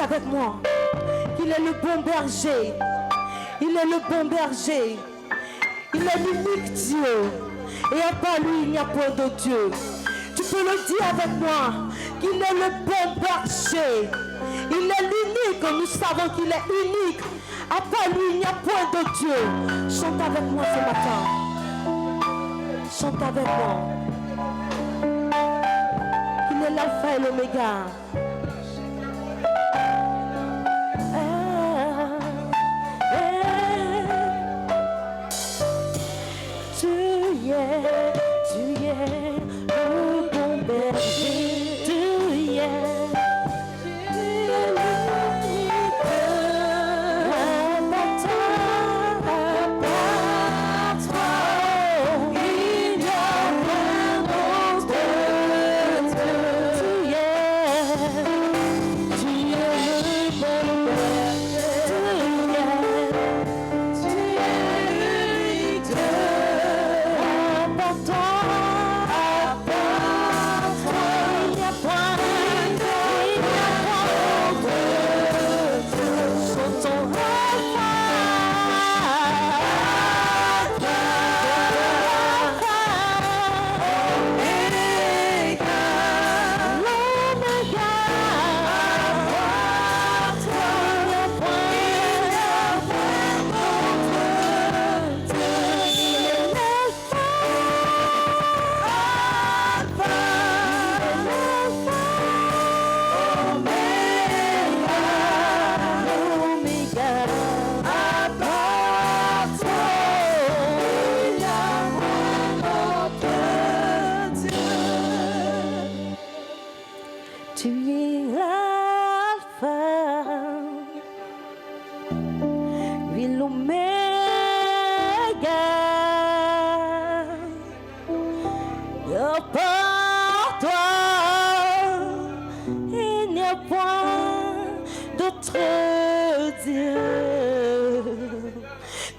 avec moi qu'il est le bon berger. Il est le bon berger. Il est l'unique Dieu. Et à part lui, il n'y a point de Dieu. Tu peux le dire avec moi qu'il est le bon berger. Il est l'unique. Nous savons qu'il est unique. À part lui, il n'y a point de Dieu. Chante avec moi ce matin. Chante avec moi. Il est l'alpha et l'oméga. Tu es le bon berger.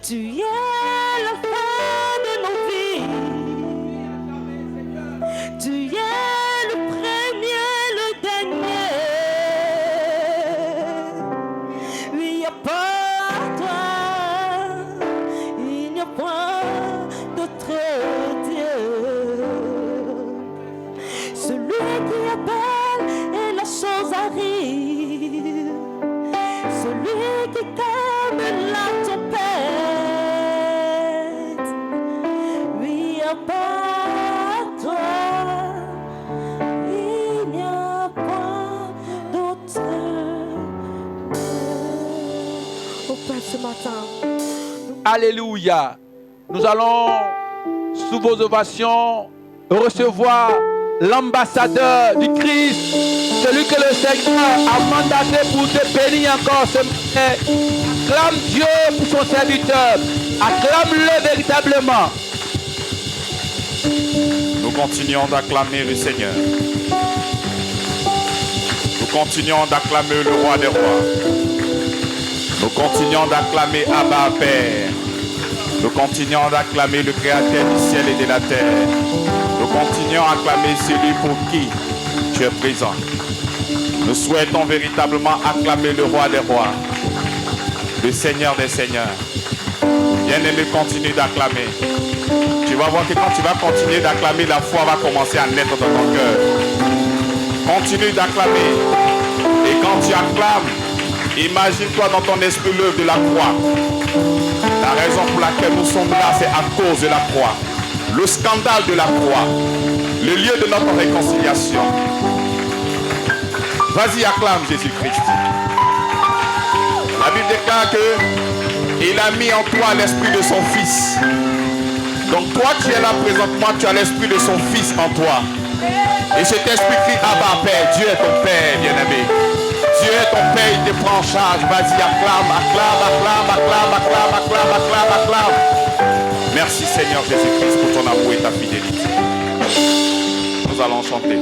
Tu es Alléluia. Nous allons, sous vos ovations, recevoir l'ambassadeur du Christ, celui que le Seigneur a mandaté pour te bénir encore ce matin. Acclame Dieu pour son serviteur. Acclame-le véritablement. Nous continuons d'acclamer le Seigneur. Nous continuons d'acclamer le roi des rois. Nous continuons d'acclamer Abba Père. Nous continuons d'acclamer le Créateur du ciel et de la terre. Nous continuons à acclamer celui pour qui tu es présent. Nous souhaitons véritablement acclamer le roi des rois, le Seigneur des seigneurs. Bien-aimé, continue d'acclamer. Tu vas voir que quand tu vas continuer d'acclamer, la foi va commencer à naître dans ton cœur. Continue d'acclamer. Et quand tu acclames, imagine-toi dans ton esprit l'œuvre de la croix. La raison pour laquelle nous sommes là, c'est à cause de la croix. Le scandale de la croix. Le lieu de notre réconciliation. Vas-y, acclame Jésus-Christ. La Bible déclare qu'il a mis en toi l'esprit de son Fils. Donc toi qui es là présentement, tu as l'esprit de son Fils en toi. Et cet esprit crie Abba Père. Dieu est ton Père, bien-aimé. Dieu est ton Père, il te prend en charge. Vas-y, acclame, acclame, acclame, acclame, acclame, acclame, acclame, acclame. Merci Seigneur Jésus-Christ pour ton amour et ta fidélité. Nous allons chanter.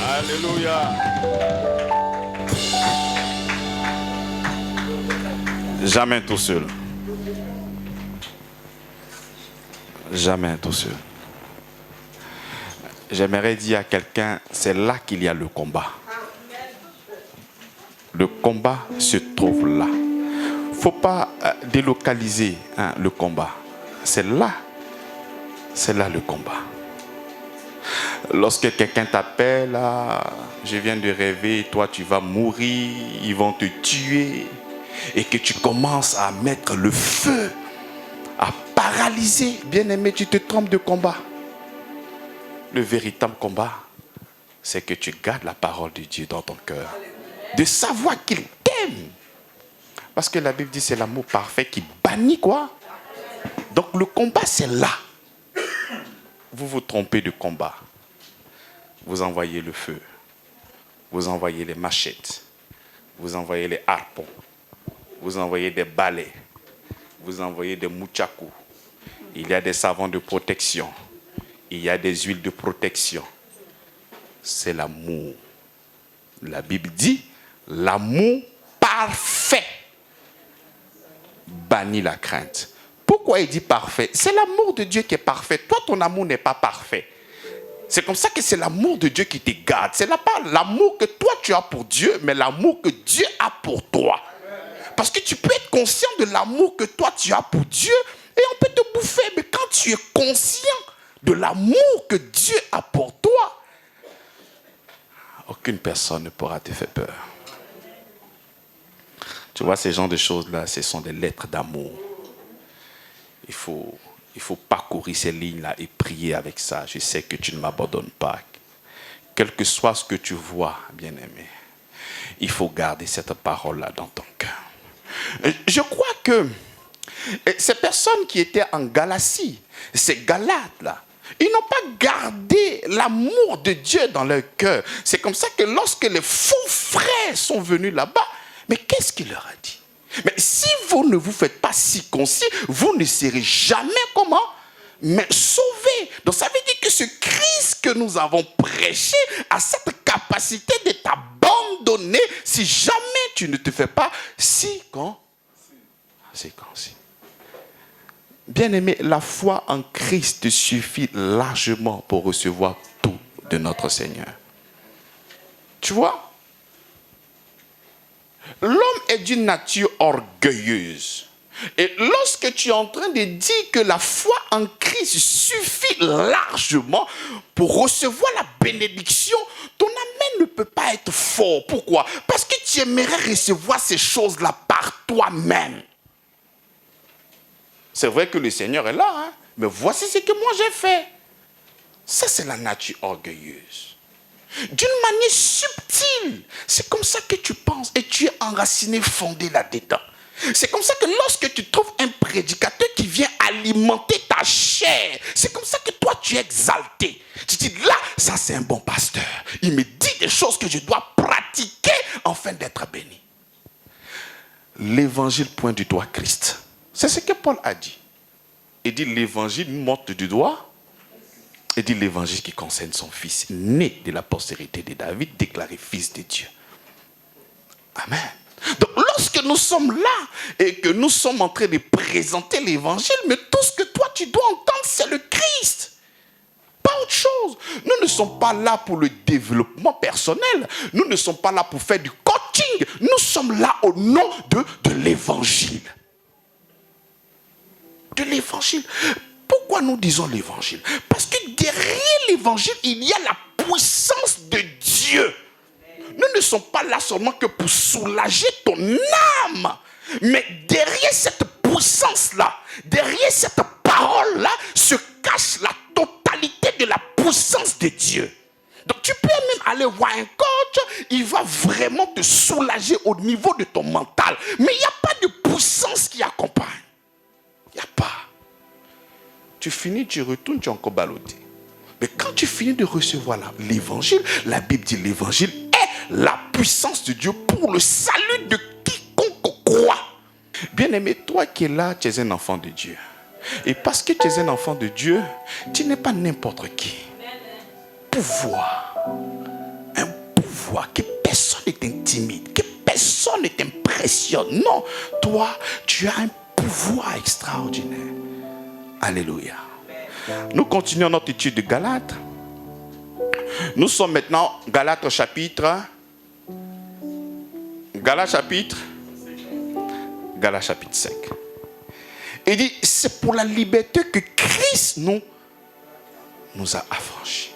Alléluia. Jamais tout seul. Jamais tout seul. J'aimerais dire à quelqu'un, c'est là qu'il y a le combat. Le combat se trouve là. Il ne faut pas délocaliser le combat. C'est là le combat. Lorsque quelqu'un t'appelle, je viens de rêver, toi tu vas mourir, ils vont te tuer, et que tu commences à mettre le feu, à paralyser, bien-aimé, tu te trompes de combat. Le véritable combat, c'est que tu gardes la parole de Dieu dans ton cœur. De savoir qu'il t'aime. Parce que la Bible dit c'est l'amour parfait qui bannit quoi? Donc le combat c'est là. Vous vous trompez de combat. Vous envoyez le feu. Vous envoyez les machettes. Vous envoyez les harpons. Vous envoyez des balais. Vous envoyez des mouchakou. Il y a des savons de protection. Il y a des huiles de protection. C'est l'amour. La Bible dit, l'amour parfait bannit la crainte. Pourquoi il dit parfait? C'est l'amour de Dieu qui est parfait. Toi, ton amour n'est pas parfait. C'est comme ça que c'est l'amour de Dieu qui te garde. Ce n'est pas l'amour que toi tu as pour Dieu, mais l'amour que Dieu a pour toi. Parce que tu peux être conscient de l'amour que toi tu as pour Dieu et on peut te bouffer. Mais quand tu es conscient de l'amour que Dieu a pour toi, aucune personne ne pourra te faire peur. Tu vois, ces genres de choses-là, ce sont des lettres d'amour. Il faut parcourir ces lignes-là et prier avec ça. Je sais que tu ne m'abandonnes pas. Quel que soit ce que tu vois, bien-aimé, il faut garder cette parole-là dans ton cœur. Je crois que ces personnes qui étaient en Galatie, ces Galates-là, ils n'ont pas gardé l'amour de Dieu dans leur cœur. C'est comme ça que lorsque les faux frères sont venus là-bas, mais qu'est-ce qu'il leur a dit? Mais si vous ne vous faites pas circoncis, vous ne serez jamais comment? Mais sauvés. Donc ça veut dire que ce Christ que nous avons prêché a cette capacité de t'abandonner si jamais tu ne te fais pas circoncis. Bien-aimé, la foi en Christ suffit largement pour recevoir tout de notre Seigneur. Tu vois? L'homme est d'une nature orgueilleuse. Et lorsque tu es en train de dire que la foi en Christ suffit largement pour recevoir la bénédiction, ton amen ne peut pas être fort. Pourquoi? Parce que tu aimerais recevoir ces choses-là par toi-même. C'est vrai que le Seigneur est là, mais voici ce que moi j'ai fait. Ça, c'est la nature orgueilleuse. D'une manière subtile, c'est comme ça que tu penses et tu es enraciné, fondé là-dedans. C'est comme ça que lorsque tu trouves un prédicateur qui vient alimenter ta chair, c'est comme ça que toi tu es exalté. Tu dis là, ça c'est un bon pasteur. Il me dit des choses que je dois pratiquer afin d'être béni. L'évangile pointe du doigt Christ. C'est ce que Paul a dit. Il dit l'évangile montre du doigt. Il dit l'évangile qui concerne son fils, né de la postérité de David, déclaré fils de Dieu. Amen. Donc lorsque nous sommes là et que nous sommes en train de présenter l'évangile, mais tout ce que toi tu dois entendre, c'est le Christ. Pas autre chose. Nous ne sommes pas là pour le développement personnel. Nous ne sommes pas là pour faire du coaching. Nous sommes là au nom de l'évangile. De l'évangile. Pourquoi nous disons l'évangile? Parce que derrière l'évangile, il y a la puissance de Dieu. Nous ne sommes pas là seulement que pour soulager ton âme. Mais derrière cette puissance-là, derrière cette parole-là, se cache la totalité de la puissance de Dieu. Donc tu peux même aller voir un coach, il va vraiment te soulager au niveau de ton mental. Mais il n'y a pas de puissance qui accompagne. Il n'y a pas. Tu finis, tu retournes, tu es encore ballotté. Mais quand tu finis de recevoir l'évangile, la Bible dit l'évangile est la puissance de Dieu pour le salut de quiconque croit. Bien-aimé, toi qui es là, tu es un enfant de Dieu. Et parce que tu es un enfant de Dieu, tu n'es pas n'importe qui. Pouvoir, voix, que personne ne t'intimide, que personne ne t'impressionne. Non, toi, tu as un pouvoir extraordinaire. Alléluia. Nous continuons notre étude de Galates. Nous sommes maintenant Galates chapitre 5. Il dit, c'est pour la liberté que Christ nous a affranchis.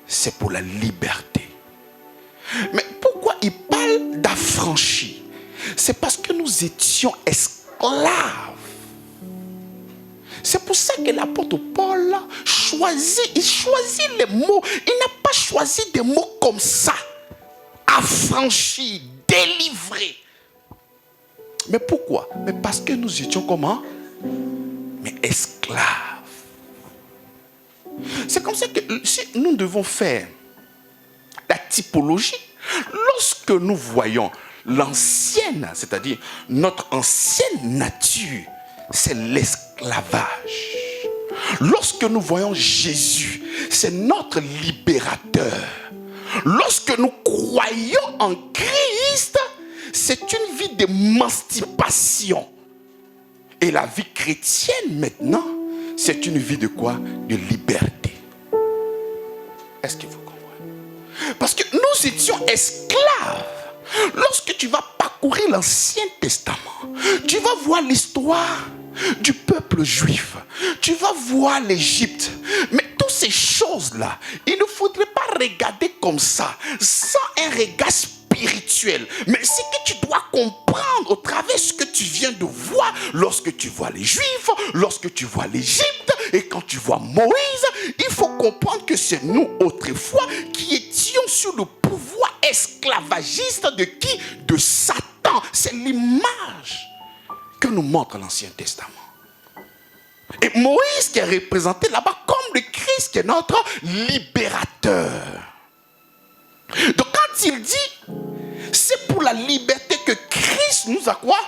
C'est pour la liberté. Mais pourquoi il parle d'affranchis? C'est parce que nous étions esclaves. C'est pour ça que l'apôtre Paul choisit les mots. Il n'a pas choisi des mots comme ça. Affranchi, délivré. Mais pourquoi? Mais parce que nous étions comment? Mais esclaves. C'est comme ça que si nous devons faire la typologie, lorsque nous voyons l'ancienne, c'est-à-dire notre ancienne nature, c'est l'esclavage. Lorsque nous voyons Jésus, c'est notre libérateur. Lorsque nous croyons en Christ, c'est une vie d'émancipation. Et la vie chrétienne maintenant, c'est une vie de quoi? De liberté. Est-ce que vous comprenez? Parce que nous étions esclaves. Lorsque tu vas parcourir l'Ancien Testament, tu vas voir l'histoire du peuple juif. Tu vas voir l'Égypte. Mais toutes ces choses-là, il ne faudrait pas regarder comme ça, sans un regard spirituel. Mais ce que tu dois comprendre au travers de ce que tu viens de voir, lorsque tu vois les Juifs, lorsque tu vois l'Égypte, et quand tu vois Moïse, il faut comprendre que c'est nous autrefois qui étions sous le pouvoir esclavagiste de qui? De Satan. C'est l'image que nous montre l'Ancien Testament. Et Moïse qui est représenté là-bas comme le Christ qui est notre libérateur. Donc quand il dit, c'est pour la liberté que Christ nous a quoi?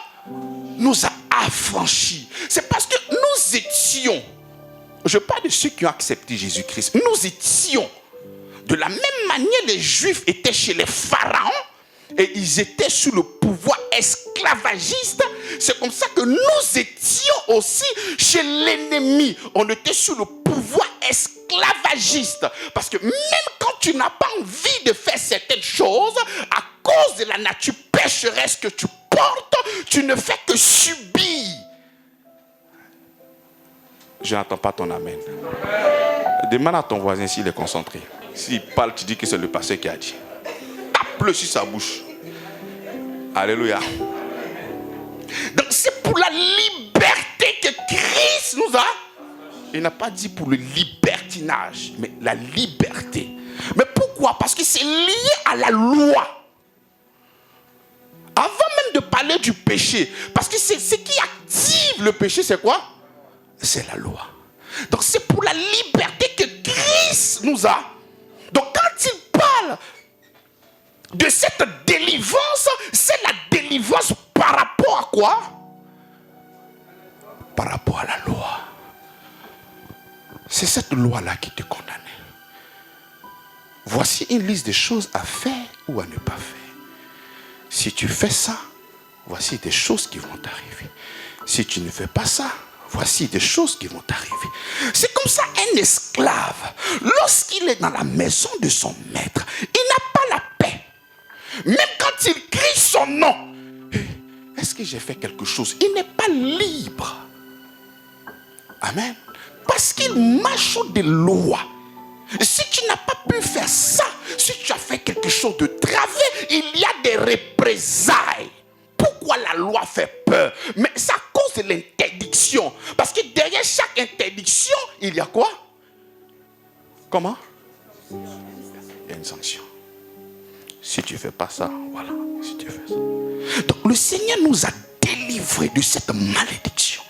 Nous a affranchis. C'est parce que nous étions, je parle de ceux qui ont accepté Jésus-Christ, nous étions, de la même manière les Juifs étaient chez les pharaons, et ils étaient sous le pouvoir esclavagiste. C'est comme ça que nous étions aussi chez l'ennemi. On était sous le pouvoir esclavagiste. Parce que même quand tu n'as pas envie de faire certaines choses, à cause de la nature pécheresse que tu portes, tu ne fais que subir. Je n'entends pas ton amen. Demande à ton voisin s'il est concentré. S'il parle, tu dis que c'est le pasteur qui a dit. Tape-le sur sa bouche. Alléluia. Donc c'est pour la liberté que Christ nous a. Il n'a pas dit pour le libertinage, mais la liberté. Mais pourquoi? Parce que c'est lié à la loi. Avant même de parler du péché, parce que c'est ce qui active le péché, c'est quoi? C'est la loi. Donc c'est pour la liberté que Christ nous a. Donc quand il parle de cette délivrance, c'est la délivrance par rapport à quoi? Par rapport à la loi. C'est cette loi-là qui te condamne. Voici une liste de choses à faire ou à ne pas faire. Si tu fais ça, voici des choses qui vont t'arriver. Si tu ne fais pas ça, voici des choses qui vont t'arriver. C'est comme ça un esclave, lorsqu'il est dans la maison de son maître, il n'a pas la paix. Même quand il crie son nom, est-ce que j'ai fait quelque chose? Il n'est pas libre. Amen. Parce qu'il marche sur des lois. Si tu n'as pas pu faire ça, si tu as fait quelque chose de travers, il y a des représailles. Pourquoi la loi fait peur? Mais c'est à cause de l'interdiction. Parce que derrière chaque interdiction, il y a quoi? Comment? Il y a une sanction. Si tu ne fais pas ça, voilà. Si tu fais ça. Donc le Seigneur nous a délivrés de cette malédiction.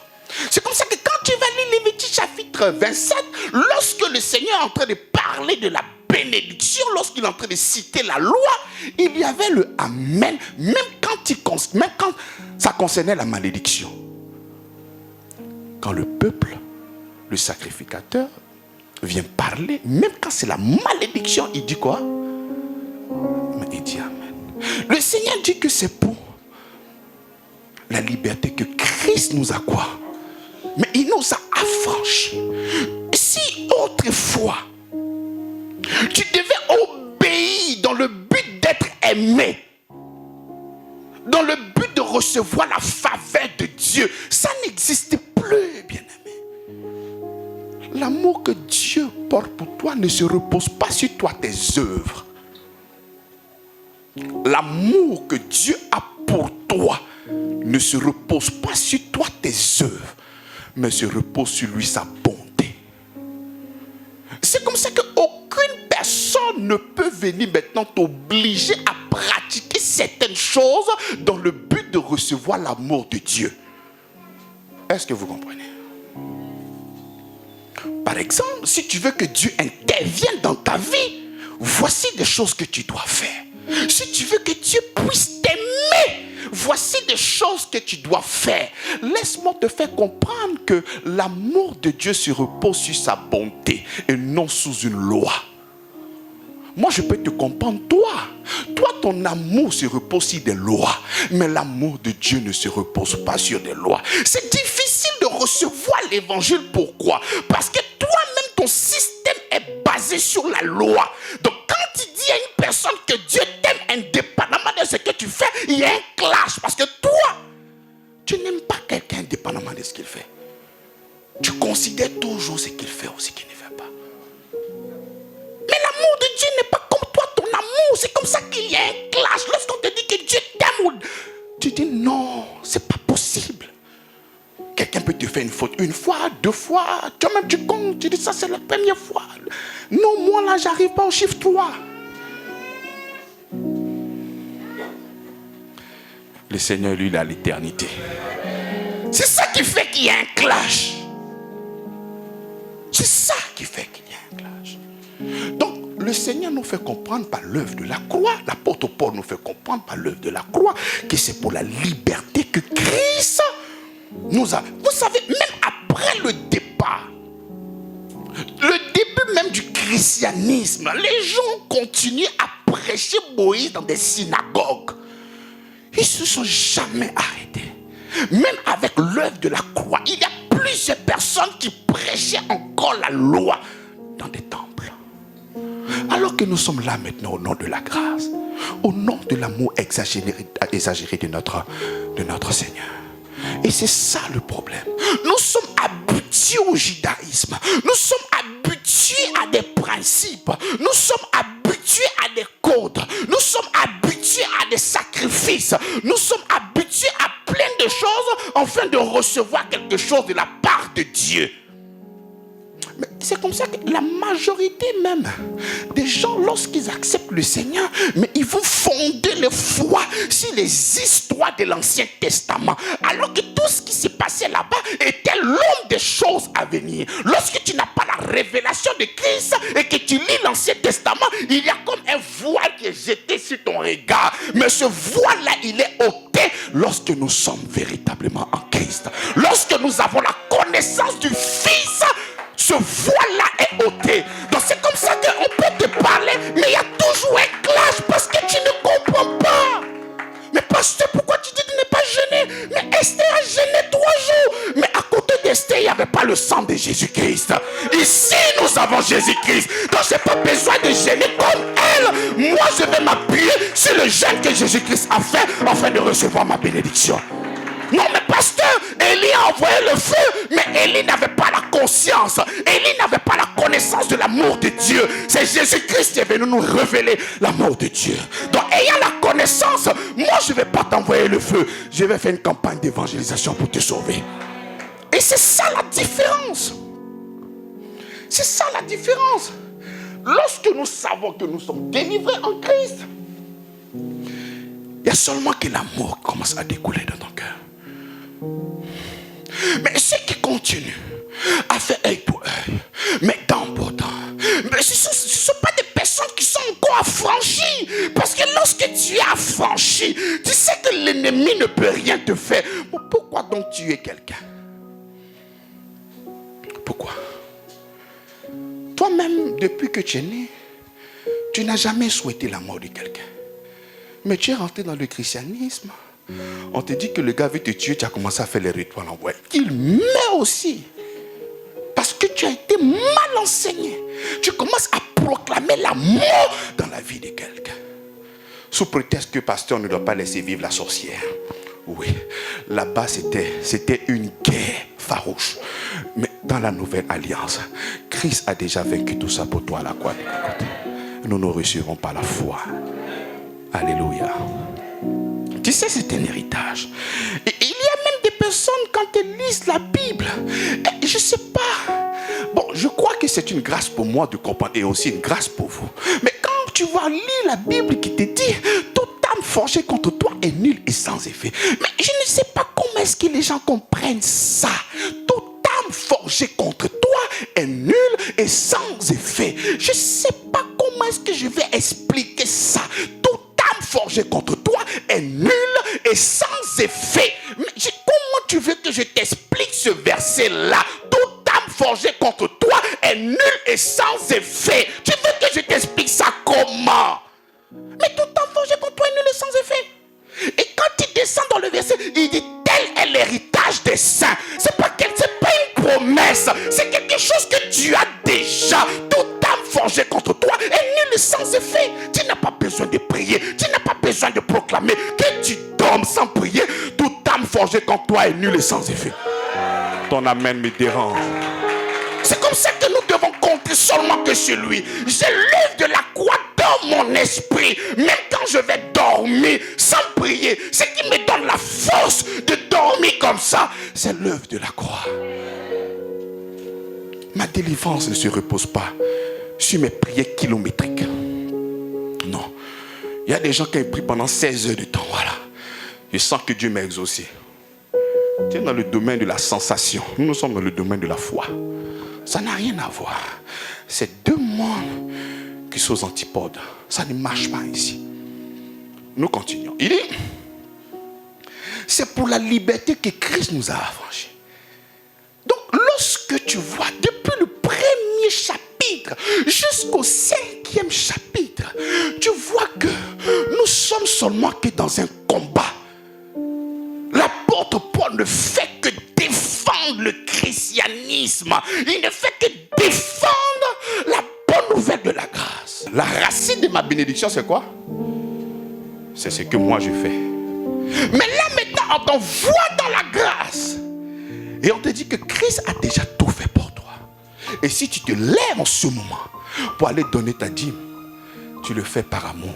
C'est comme ça que quand tu vas lire Lévitique chapitre 27, lorsque le Seigneur est en train de parler de la bénédiction, lorsqu'il est en train de citer la loi, il y avait le Amen, même quand ça concernait la malédiction. Quand le peuple, le sacrificateur, vient parler, même quand c'est la malédiction, il dit quoi? Le Seigneur dit que c'est pour la liberté que Christ nous a quoi? Mais il nous a affranchis. Si autrefois, tu devais obéir dans le but d'être aimé, dans le but de recevoir la faveur de Dieu, ça n'existe plus, bien-aimé. L'amour que Dieu porte pour toi ne se repose pas sur toi, tes œuvres. L'amour que Dieu a pour toi ne se repose pas sur toi, tes œuvres, mais se repose sur lui, sa bonté. C'est comme ça qu'aucune personne ne peut venir maintenant t'obliger à pratiquer certaines choses dans le but de recevoir l'amour de Dieu. Est-ce que vous comprenez? Par exemple, si tu veux que Dieu intervienne dans ta vie, voici des choses que tu dois faire. Si tu veux que Dieu puisse t'aimer, voici des choses que tu dois faire. Laisse-moi te faire comprendre que l'amour de Dieu se repose sur sa bonté et non sous une loi. Moi, je peux te comprendre, toi. Toi, ton amour se repose sur des lois. Mais l'amour de Dieu ne se repose pas sur des lois. C'est difficile de recevoir l'évangile. Pourquoi? Parce que toi-même, ton système est basé sur la loi. Donc, quand tu dis à une personne que Dieu t'aime indépendamment de ce que tu fais, il y a un clash. Parce que toi, tu n'aimes pas quelqu'un indépendamment de ce qu'il fait. Tu considères toujours ce qu'il fait ou ce qu'il ne fait pas. Mais l'amour de Dieu n'est pas comme toi, ton amour. C'est comme ça qu'il y a un clash. Lorsqu'on te dit que Dieu t'aime, tu dis non, c'est pas possible. Quelqu'un peut te faire une faute une fois, deux fois. Toi-même, tu comptes. Tu dis ça, c'est la première fois. Non, moi là, j'arrive pas au chiffre 3. Le Seigneur, lui, il a l'éternité. C'est ça qui fait qu'il y a un clash. C'est ça qui fait qu'il y a un clash. Donc, le Seigneur nous fait comprendre par l'œuvre de la croix, l'apôtre Paul nous fait comprendre par l'œuvre de la croix, que c'est pour la liberté que Christ nous a. Vous savez, même après le départ, le début même du christianisme, les gens continuent à prêcher Moïse dans des synagogues. Ils ne se sont jamais arrêtés. Même avec l'œuvre de la croix, il y a plusieurs personnes qui prêchaient encore la loi dans des temples. Alors que nous sommes là maintenant au nom de la grâce, au nom de l'amour exagéré de notre Seigneur. Et c'est ça le problème. Nous sommes habitués au judaïsme. Nous sommes habitués à des principes. Nous sommes habitués à des codes. Nous sommes habitués à des sacrifices. Nous sommes habitués à plein de choses afin de recevoir quelque chose de la part de Dieu. Mais c'est comme ça que la majorité même des gens, lorsqu'ils acceptent le Seigneur, mais ils vont fonder leur foi sur les histoires de l'Ancien Testament. Alors que tout ce qui s'est passé là-bas était l'homme des choses à venir. Lorsque tu n'as pas la révélation de Christ et que tu lis l'Ancien Testament, il y a comme un voile qui est jeté sur ton regard. Mais ce voile-là, il est ôté lorsque nous sommes véritablement en Christ. Lorsque nous avons la connaissance du Fils, ce voile-là est ôté. Donc c'est comme ça qu'on peut te parler, mais il y a toujours un clash parce que tu ne comprends pas. Mais pasteur, pourquoi tu dis de ne pas jeûner? Mais Esther a jeûné 3 jours. Mais à côté d'Esther, il n'y avait pas le sang de Jésus-Christ. Ici, nous avons Jésus-Christ. Donc je n'ai pas besoin de jeûner comme elle. Moi, je vais m'appuyer sur le jeûne que Jésus-Christ a fait afin de recevoir ma bénédiction. Non, mais pasteur, Élie a envoyé le feu, mais Élie n'avait pas la conscience. Élie n'avait pas la connaissance de l'amour de Dieu. C'est Jésus-Christ qui est venu nous révéler l'amour de Dieu. Donc, ayant la connaissance, moi, je ne vais pas t'envoyer le feu. Je vais faire une campagne d'évangélisation pour te sauver. Et c'est ça la différence. C'est ça la différence. Lorsque nous savons que nous sommes délivrés en Christ, il y a seulement que l'amour commence à découler dans ton cœur. Mais ceux qui continuent à faire œil pour œil, mais dent pour dent, mais ce ne sont pas des personnes qui sont encore affranchies. Parce que lorsque tu es affranchi, tu sais que l'ennemi ne peut rien te faire. Mais pourquoi donc tuer quelqu'un? Pourquoi? Toi-même, depuis que tu es né, tu n'as jamais souhaité la mort de quelqu'un. Mais tu es rentré dans le christianisme. On te dit que le gars veut te tuer, tu as commencé à faire les rituels en bois. Il meurt aussi. Parce que tu as été mal enseigné. Tu commences à proclamer la mort dans la vie de quelqu'un. Sous prétexte que le pasteur ne doit pas laisser vivre la sorcière. Oui, là-bas c'était une guerre farouche. Mais dans la nouvelle alliance, Christ a déjà vaincu tout ça pour toi à la croix. Nous ne recevrons pas la foi. Alléluia. Tu sais, c'est un héritage. Et il y a même des personnes, quand elles lisent la Bible, je ne sais pas. Bon, je crois que c'est une grâce pour moi de comprendre et aussi une grâce pour vous. Mais quand tu vas lire la Bible qui te dit toute âme forgée contre toi est nulle et sans effet. Mais je ne sais pas comment est-ce que les gens comprennent ça. Toute âme forgée contre toi est nulle et sans effet. Je ne sais pas comment est-ce que je vais expliquer ça. Toute âme forgée contre toi est nulle et sans effet. Mais comment tu veux que je t'explique ce verset-là? Toute âme forgée contre toi est nulle et sans effet. Tu veux que je t'explique ça comment? Mais toute âme forgée contre toi est nulle et sans effet. Et quand tu descends dans le verset, il dit tel est l'héritage des saints. C'est pas une promesse, c'est quelque chose que tu as déjà. Toute âme forgée contre toi est nulle et sans effet. Tu n'as pas besoin de prier, tu n'as pas besoin de proclamer. Que tu dormes sans prier, toute âme forgée contre toi est nulle et sans effet. Ton amen me dérange. C'est comme ça que nous devons compter seulement que sur lui. J'ai l'œuvre de la croix dans mon esprit. Même quand je vais dormir sans prier, ce qui me donne la force de dormir comme ça, c'est l'œuvre de la croix. Ma délivrance ne se repose pas sur mes prières kilométriques. Non. Il y a des gens qui prient pendant 16 heures de temps. Voilà. Je sens que Dieu m'a exaucé. Tu es dans le domaine de la sensation. Nous sommes dans le domaine de la foi. Ça n'a rien à voir. C'est deux mondes qui sont aux antipodes. Ça ne marche pas ici. Nous continuons. Il dit, c'est pour la liberté que Christ nous a affranchis. Donc, lorsque tu vois, depuis le premier chapitre jusqu'au 5e chapitre, tu vois que nous sommes seulement que dans un combat. L'apôtre Paul ne fait que défendre le christianisme. Il ne fait que défendre la bonne nouvelle de la grâce. La racine de ma bénédiction, c'est quoi? C'est ce que moi je fais. Mais là maintenant, on t'envoie dans la grâce. Et on te dit que Christ a déjà tout fait pour toi. Et si tu te lèves en ce moment pour aller donner ta dîme, tu le fais par amour.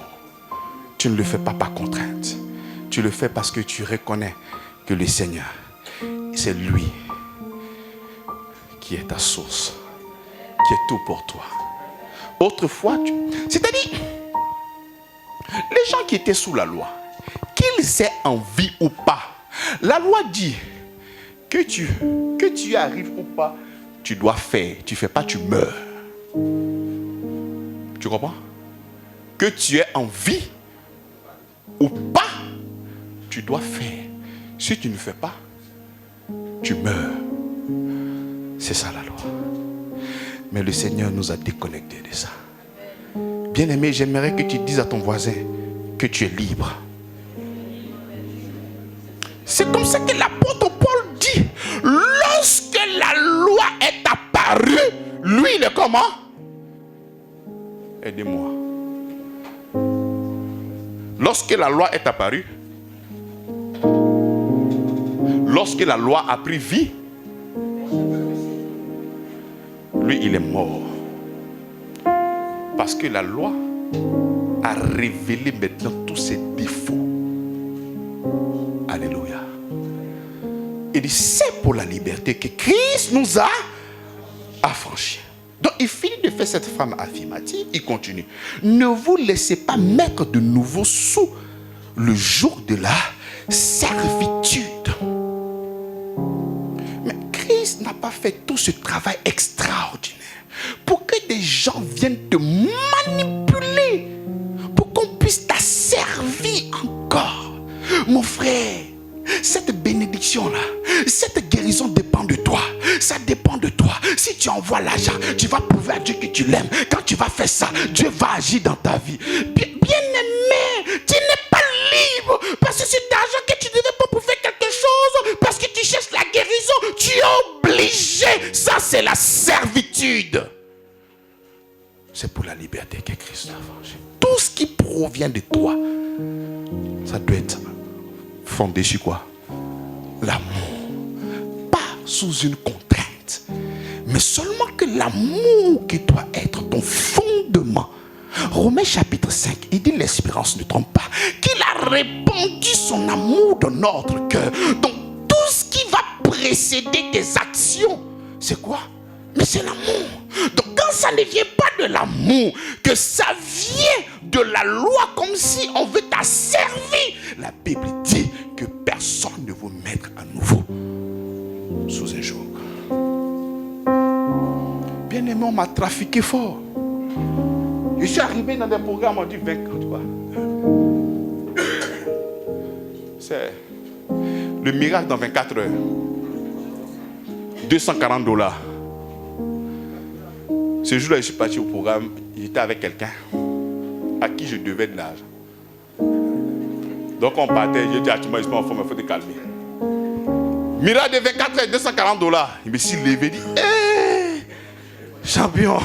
Tu ne le fais pas par contrainte. Tu le fais parce que tu reconnais que le Seigneur, c'est lui qui est ta source, qui est tout pour toi. Autrefois, c'est-à-dire, les gens qui étaient sous la loi, qu'ils aient envie ou pas, la loi dit que tu arrives ou pas, tu dois faire. Tu ne fais pas, tu meurs. Tu comprends? Que tu aies envie ou pas, tu dois faire. Si tu ne fais pas, tu meurs. C'est ça la loi. Mais le Seigneur nous a déconnectés de ça. Bien-aimé, j'aimerais que tu dises à ton voisin que tu es libre. C'est comme ça que l'apôtre Paul dit. Lorsque la loi est apparue, lui il est comment? Aidez-moi. Lorsque la loi est apparue, lorsque la loi a pris vie, lui il est mort. Parce que la loi a révélé maintenant tous ses défauts. Alléluia. Il dit, c'est pour la liberté que Christ nous a affranchis. Donc il finit de faire cette femme affirmative, il continue. Ne vous laissez pas mettre de nouveau sous le joug de la servitude. Mais Christ n'a pas fait tout ce travail extraordinaire pour que des gens viennent te manipuler, pour qu'on puisse t'asservir encore. Mon frère, cette bénédiction-là, cette guérison dépend de toi. Ça dépend de toi. Si tu envoies l'argent, tu vas prouver à Dieu que tu l'aimes. Quand tu vas faire ça, Dieu va agir dans ta vie. Bien-aimé, tu n'es pas parce que c'est d'argent que tu devais pas pour faire quelque chose, parce que tu cherches la guérison, tu es obligé. Ça, c'est la servitude. C'est pour la liberté que Christ a affranchi. Tout ce qui provient de toi, ça doit être fondé sur quoi? L'amour. Pas sous une contrainte, mais seulement que l'amour qui doit être ton fondement. Romains chapitre 5, il dit l'espérance ne trompe pas, qu'il a répandu son amour dans notre cœur. Donc tout ce qui va précéder tes actions, c'est quoi? Mais c'est l'amour. Donc quand ça ne vient pas de l'amour, que ça vient de la loi comme si on veut t'asservir, la Bible dit que personne ne veut mettre à nouveau sous un joug. Bien aimé, on m'a trafiqué fort. Je suis arrivé dans des programmes, on dit 20 ans, tu vois. C'est le miracle dans 24 heures. $240. Ce jour-là, je suis parti au programme, j'étais avec quelqu'un à qui je devais de l'argent. Donc on partait, j'ai dit, tu m'as dit, il faut te calmer. Miracle de 24 heures, $240. Il me s'est levé, il dit, hé, champion,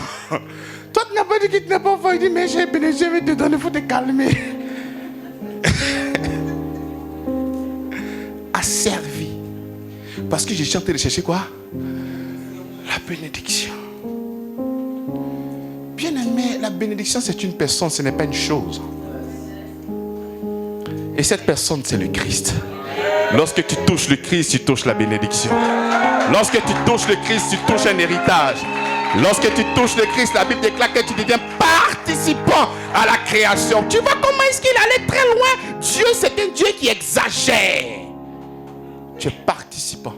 toi tu n'as pas dit que tu n'as pas fait. Il dit, mais j'ai béni, je vais te donner, il faut te calmer. Asservi. Parce que j'ai chanté de chercher quoi? La bénédiction. Bien aimé, la bénédiction c'est une personne, ce n'est pas une chose. Et cette personne c'est le Christ. Lorsque tu touches le Christ, tu touches la bénédiction. Lorsque tu touches le Christ, tu touches un héritage. Lorsque tu touches le Christ, la Bible déclare que tu deviens participant à la création. Tu vois comment est-ce qu'il allait très loin? Dieu c'est un Dieu qui exagère. Tu es participant.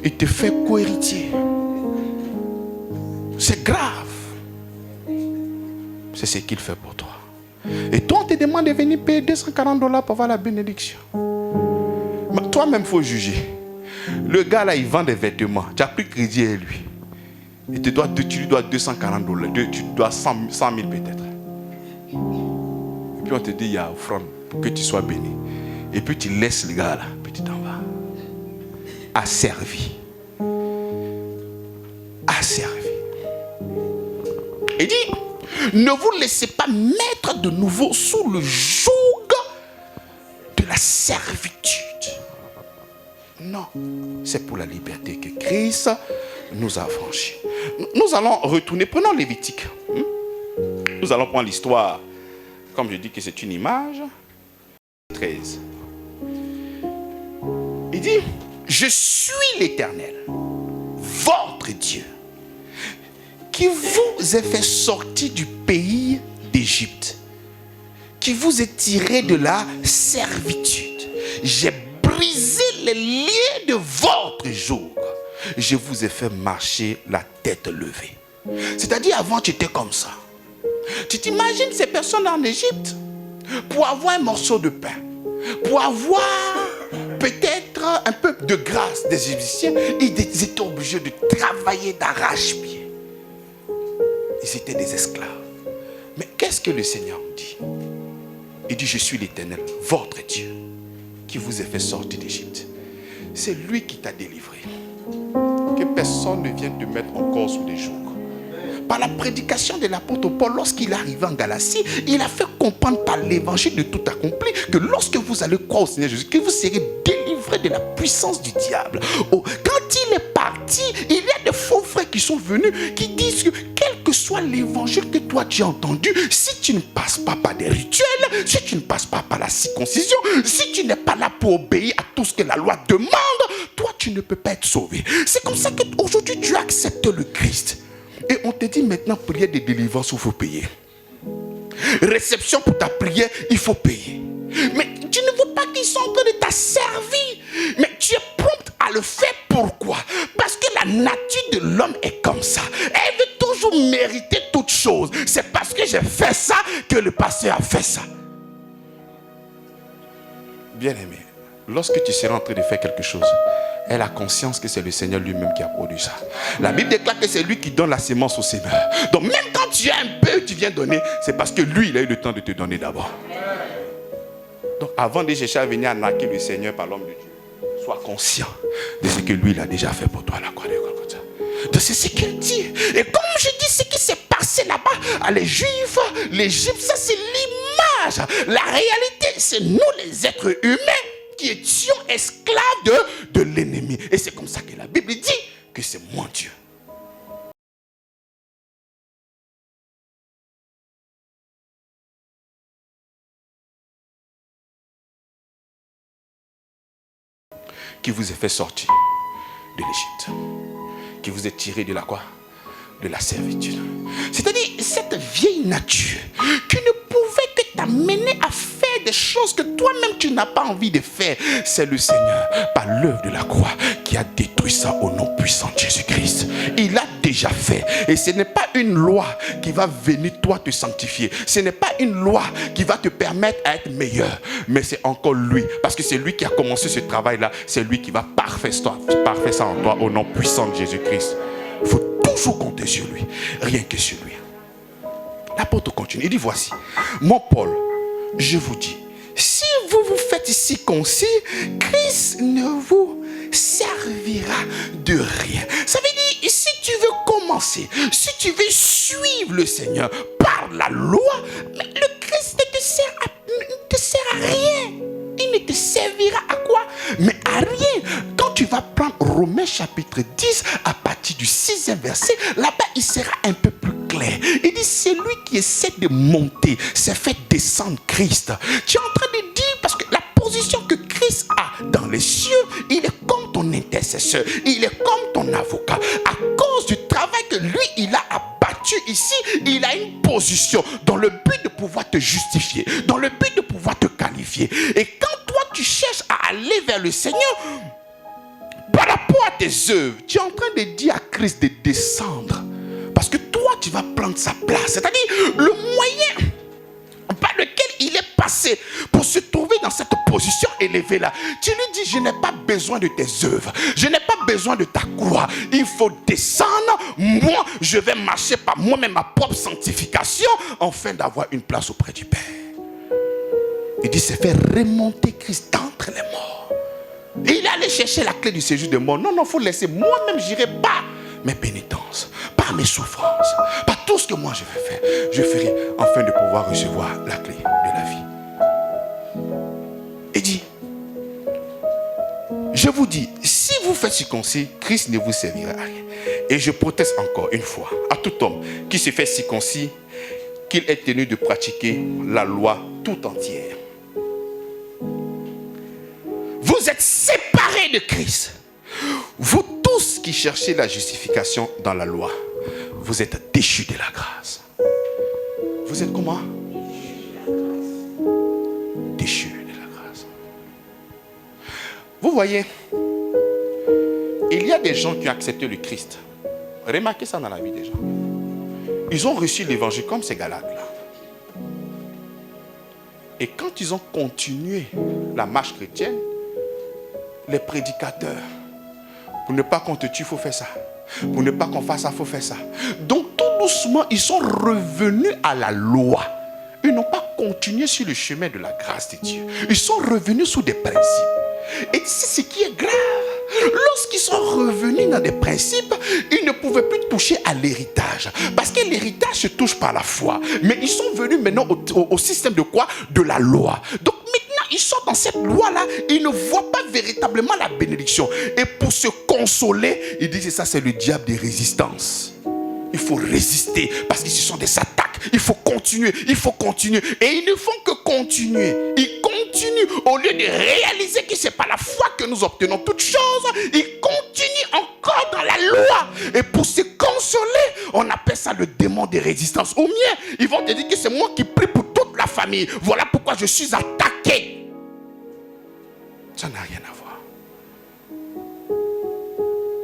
Il te fait co-héritier. C'est grave. C'est ce qu'il fait pour toi. Et toi, on te demande de venir payer $240 pour avoir la bénédiction. Mais toi-même, il faut juger. Le gars là, il vend des vêtements. Tu as pris crédit à lui. Et tu lui dois $240. Tu dois 100 000 peut-être. Et puis on te dit, il y a offrande pour que tu sois béni. Et puis tu laisses le gars là, puis tu t'en vas. Asservi. Asservi. Il dit, ne vous laissez pas mettre de nouveau sous le joug de la servitude. Non, c'est pour la liberté que Christ nous a affranchis. Nous allons retourner, prenons Lévitique. Nous allons prendre l'histoire, comme je dis que c'est une image. 13. Il dit, je suis l'Éternel, votre Dieu, qui vous ai fait sortir du pays d'Égypte, qui vous est tiré de la servitude. J'ai brisé les liens de votre joug. Je vous ai fait marcher la tête levée. C'est-à-dire avant tu étais comme ça. Tu t'imagines ces personnes en Égypte, pour avoir un morceau de pain, pour avoir peut-être un peu de grâce des Égyptiens, ils étaient obligés de travailler d'arrache-pied. Ils étaient des esclaves. Mais qu'est-ce que le Seigneur dit? Il dit, je suis l'Éternel, votre Dieu, qui vous a fait sortir d'Égypte. C'est lui qui t'a délivré. Que personne ne vienne te mettre encore sous les jougs. Par la prédication de l'apôtre Paul, lorsqu'il est arrivé en Galatie, il a fait comprendre par l'évangile de tout accompli que lorsque vous allez croire au Seigneur Jésus, que vous serez délivrés de la puissance du diable. Oh, quand il est parti, il y a des faux frères qui sont venus, qui disent que quel que soit l'évangile que toi tu as entendu, si tu ne passes pas par des rituels, si tu ne passes pas par la circoncision, si tu n'es pas là pour obéir à tout ce que la loi demande, toi tu ne peux pas être sauvé. C'est comme ça qu'aujourd'hui tu acceptes le Christ. Et on te dit maintenant, prière de délivrance, il faut payer. Réception pour ta prière, il faut payer. Mais tu ne veux pas qu'ils sont en train de t'asservir. Mais tu es prompt à le faire. Pourquoi? Parce que la nature de l'homme est comme ça. Elle veut toujours mériter toute chose. C'est parce que j'ai fait ça que le pasteur a fait ça. Bien aimé, lorsque tu seras en train de faire quelque chose, elle a conscience que c'est le Seigneur lui-même qui a produit ça. La Bible déclare que c'est lui qui donne la sémence au semeur. Donc même quand tu as un peu, tu viens donner, c'est parce que lui, il a eu le temps de te donner d'abord. Donc avant de chercher à venir arnaquer le Seigneur par l'homme de Dieu, sois conscient de ce que lui il a déjà fait pour toi à la croix de Golgotha. Donc c'est ce qu'il dit. Et comme je dis, ce qui s'est passé là-bas, les Juifs, l'Égypte, ça c'est l'image. La réalité, c'est nous les êtres humains qui étions esclaves de l'ennemi. Et c'est comme ça que la Bible dit que c'est mon Dieu. Qui vous a fait sortir de l'Égypte, qui vous a tiré de la quoi? De la servitude. C'est-à-dire cette vieille nature qui ne pouvait que t'amener à faire des choses que toi-même tu n'as pas envie de faire. C'est le Seigneur, par l'œuvre de la croix, qui a détruit ça au nom puissant de Jésus-Christ. Il a déjà fait. Et ce n'est pas une loi qui va venir toi te sanctifier. Ce n'est pas une loi qui va te permettre à être meilleur. Mais c'est encore lui. Parce que c'est lui qui a commencé ce travail-là. C'est lui qui va parfaire ça en toi au nom puissant de Jésus-Christ. Il faut toujours compter sur lui. Rien que sur lui. L'apôtre continue. Il dit voici. Mon Paul, je vous dis, si vous vous faites circoncis, Christ ne vous servira de rien. Ça veut dire, si tu veux commencer, si tu veux suivre le Seigneur par la loi, mais le Christ ne te sert à rien. Il ne te servira à quoi? Mais à rien. Quand tu vas prendre Romains chapitre 10, à partir du 6e verset, là-bas il sera un peu plus clair. Il dit, c'est lui qui essaie de monter, c'est fait descendre Christ. Tu es en train de dire, parce que la position que Christ a dans les cieux, il est comme ton intercesseur, il est comme ton avocat. À cause du travail que lui, il a abattu ici, il a une position dans le but de pouvoir te justifier, dans le but de pouvoir te qualifier. Et quand toi, tu cherches à aller vers le Seigneur, par rapport à tes œuvres, tu es en train de dire à Christ de descendre. Parce que toi, tu vas prendre sa place. C'est-à-dire, le moyen par lequel il est passé pour se trouver dans cette position élevée là, tu lui dis, je n'ai pas besoin de tes œuvres, je n'ai pas besoin de ta croix, il faut descendre, moi je vais marcher par moi-même ma propre sanctification afin d'avoir une place auprès du Père. Il dit, c'est faire remonter Christ d'entre les morts. Et il est allé chercher la clé du séjour des morts. Non, il faut laisser, moi-même j'irai pas mes pénitences, par mes souffrances, par tout ce que moi je vais faire, je ferai afin de pouvoir recevoir la clé de la vie. Il dit, je vous dis, si vous faites circoncis, Christ ne vous servira à rien. Et je proteste encore une fois à tout homme qui se fait circoncis, qu'il est tenu de pratiquer la loi tout entière. Vous êtes séparés de Christ. Vous tous qui cherchez la justification dans la loi, vous êtes déchus de la grâce. Vous êtes comment? Déchus de la grâce. Vous voyez, il y a des gens qui ont accepté le Christ. Remarquez ça dans la vie des gens. Ils ont reçu l'évangile comme ces Galates-là. Et quand ils ont continué la marche chrétienne, les prédicateurs, pour ne pas qu'on te tue, il faut faire ça. Pour ne pas qu'on fasse ça, il faut faire ça. Donc tout doucement, ils sont revenus à la loi. Ils n'ont pas continué sur le chemin de la grâce de Dieu. Ils sont revenus sous des principes. Et c'est ce qui est grave. Lorsqu'ils sont revenus dans des principes, ils ne pouvaient plus toucher à l'héritage. Parce que l'héritage se touche par la foi. Mais ils sont venus maintenant au système de quoi? De la loi. Donc maintenant, ils sont dans cette loi-là. Ils ne voient pas véritablement la bénédiction. Et pour se consoler, ils disent ça, c'est le diable des résistances. Il faut résister parce que ce sont des attaques. Il faut continuer, il faut continuer. Et ils ne font que continuer. Ils continuent au lieu de réaliser que ce n'est pas la foi que nous obtenons toutes choses. Ils continuent encore dans la loi. Et pour se consoler, on appelle ça le démon des résistances. Ou bien, ils vont te dire que c'est moi qui prie pour toute la famille. Voilà pourquoi je suis attaqué. Ça n'a rien à voir.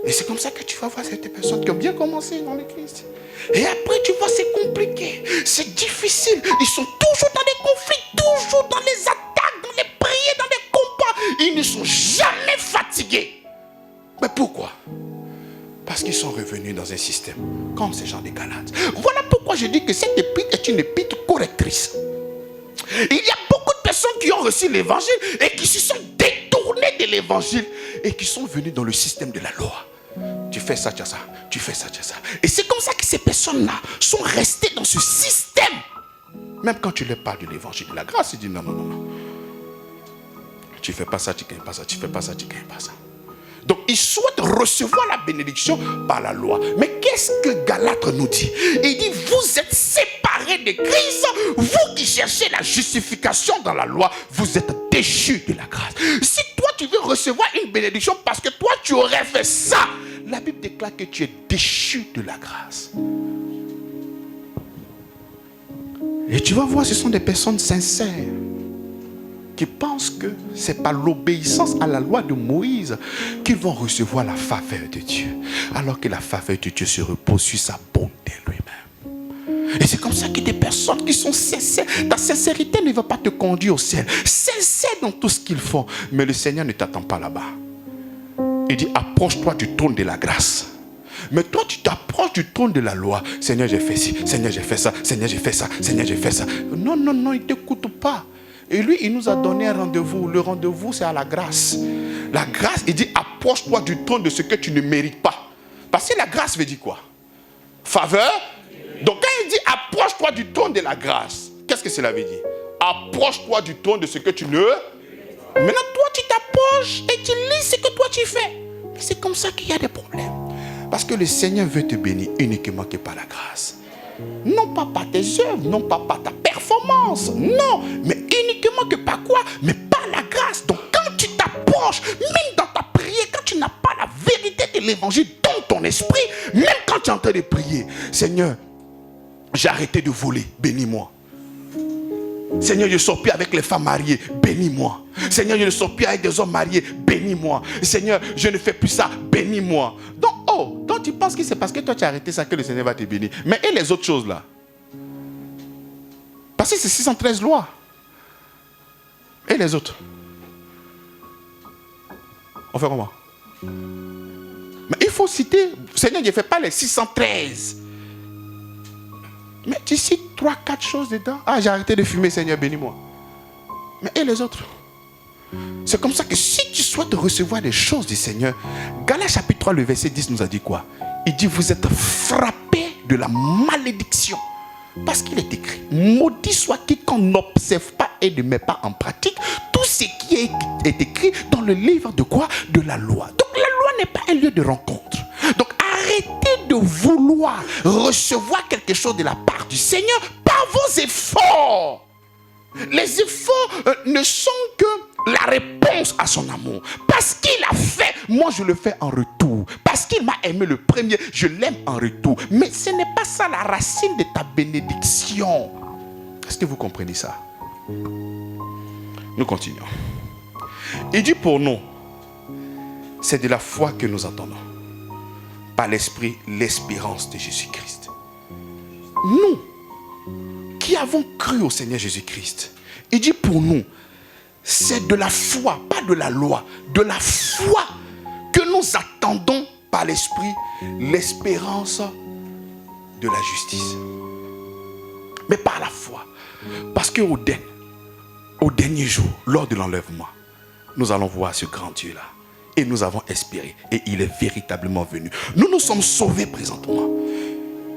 Et c'est comme ça que tu vas voir certaines personnes qui ont bien commencé dans le Christ. Et après, tu vois, c'est compliqué. C'est difficile. Ils sont toujours dans des conflits, toujours dans les attaques, dans les prières, dans les combats. Ils ne sont jamais fatigués. Mais pourquoi? Parce qu'ils sont revenus dans un système comme ces gens des Galates. Voilà pourquoi je dis que cette épître est une épître correctrice. Il y a beaucoup de personnes qui ont reçu l'évangile et qui se sont détournées de l'évangile et qui sont venues dans le système de la loi. Tu fais ça, tu as ça. Tu fais ça, tu as ça. Et c'est comme ça que ces personnes-là sont restées dans ce système. Même quand tu leur parles de l'évangile de la grâce, ils disent non, non, non, non. Tu fais pas ça, tu ne gagnes pas ça. Tu fais pas ça, tu ne gagnes pas ça. Donc, ils souhaitent recevoir la bénédiction par la loi. Mais qu'est-ce que Galates nous dit? Il dit, vous êtes séparés de Christ, vous qui cherchez la justification dans la loi, vous êtes déchus de la grâce. Si toi, tu veux recevoir une bénédiction parce que toi, tu aurais fait ça, la Bible déclare que tu es déchu de la grâce. Et tu vas voir, ce sont des personnes sincères qui pensent que c'est par l'obéissance à la loi de Moïse qu'ils vont recevoir la faveur de Dieu, alors que la faveur de Dieu se repose sur sa bonté lui-même. Et c'est comme ça que des personnes qui sont sincères, ta sincérité ne va pas te conduire au ciel. Sincère dans tout ce qu'ils font, mais le Seigneur ne t'attend pas là-bas. Il dit, approche-toi du trône de la grâce. Mais toi, tu t'approches du trône de la loi. Seigneur, j'ai fait ci. Seigneur, j'ai fait ça. Seigneur, j'ai fait ça. Seigneur, j'ai fait ça. Non, non, non, il ne t'écoute pas. Et lui, il nous a donné un rendez-vous. Le rendez-vous, c'est à la grâce. La grâce, il dit, approche-toi du trône de ce que tu ne mérites pas. Parce que la grâce veut dire quoi? Faveur. Donc, quand il dit, approche-toi du trône de la grâce, qu'est-ce que cela veut dire? Approche-toi du trône de ce que tu ne... Maintenant, toi, tu t'approches et tu lis ce que toi, tu fais. Mais c'est comme ça qu'il y a des problèmes. Parce que le Seigneur veut te bénir uniquement que par la grâce. Non pas par tes œuvres, non pas par ta performance, non, mais uniquement que par quoi? Mais par la grâce. Donc quand tu t'approches, même dans ta prière, quand tu n'as pas la vérité de l'évangile dans ton esprit, même quand tu es en train de prier, Seigneur, j'ai arrêté de voler, bénis-moi. Seigneur, je ne sors plus avec les femmes mariées, bénis-moi. Seigneur, je ne sors plus avec des hommes mariés, bénis-moi. Seigneur, je ne fais plus ça, bénis-moi. Donc tu penses que c'est parce que toi tu as arrêté ça que le Seigneur va te bénir. Mais et les autres choses là? Parce que c'est 613 lois. Et les autres? On fait comment? Mais il faut citer, Seigneur, je ne fais pas les 613. Mais tu cites 3-4 choses dedans. Ah, j'ai arrêté de fumer, Seigneur, bénis-moi. Mais et les autres? C'est comme ça que si tu souhaites recevoir des choses du Seigneur, Galates chapitre 3, le verset 10 nous a dit quoi? Il dit, vous êtes frappés de la malédiction. Parce qu'il est écrit, maudit soit quiconque n'observe pas et ne met pas en pratique tout ce qui est écrit dans le livre de quoi? De la loi. Donc la loi n'est pas un lieu de rencontre. Donc arrêtez de vouloir recevoir quelque chose de la part du Seigneur par vos efforts. Les efforts ne sont que la réponse à son amour. Parce qu'il a fait, moi je le fais en retour. Parce qu'il m'a aimé le premier, je l'aime en retour. Mais ce n'est pas ça la racine de ta bénédiction. Est-ce que vous comprenez ça? Nous continuons. Il dit pour nous, c'est de la foi que nous entendons. Par l'esprit, l'espérance de Jésus-Christ. Nous, qui avons cru au Seigneur Jésus-Christ, il dit pour nous, c'est de la foi, pas de la loi, de la foi que nous attendons par l'esprit, l'espérance de la justice. Mais par la foi. Parce qu'au dernier jour, lors de l'enlèvement, nous allons voir ce grand Dieu-là. Et nous avons espéré. Et il est véritablement venu. Nous nous sommes sauvés présentement.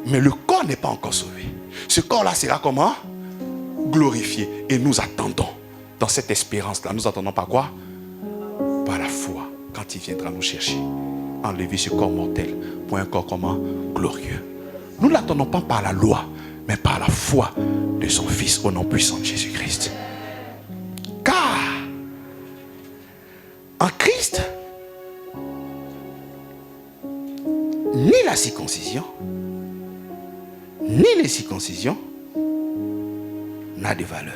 Mais le corps n'est pas encore sauvé. Ce corps-là sera comment? Glorifié. Et nous attendons. Dans cette espérance-là, nous attendons par quoi? Par la foi. Quand il viendra nous chercher. Enlever ce corps mortel. Pour un corps comment? Glorieux. Nous ne l'attendons pas par la loi. Mais par la foi de son Fils au nom puissant de Jésus-Christ. Car en Christ, ni la circoncision, ni les circoncisions n'a de valeur.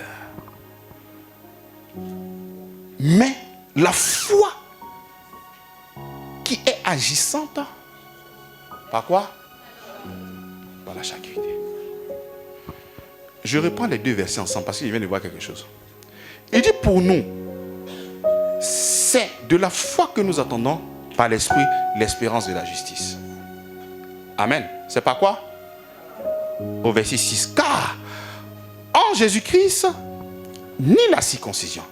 Mais la foi qui est agissante, par quoi? Par la charité. Je reprends les deux versets ensemble parce qu'il vient de voir quelque chose. Il dit pour nous, c'est de la foi que nous attendons par l'esprit, l'espérance de la justice. Amen. C'est pas quoi? Au verset 6. Car en Jésus-Christ, ni la circoncision.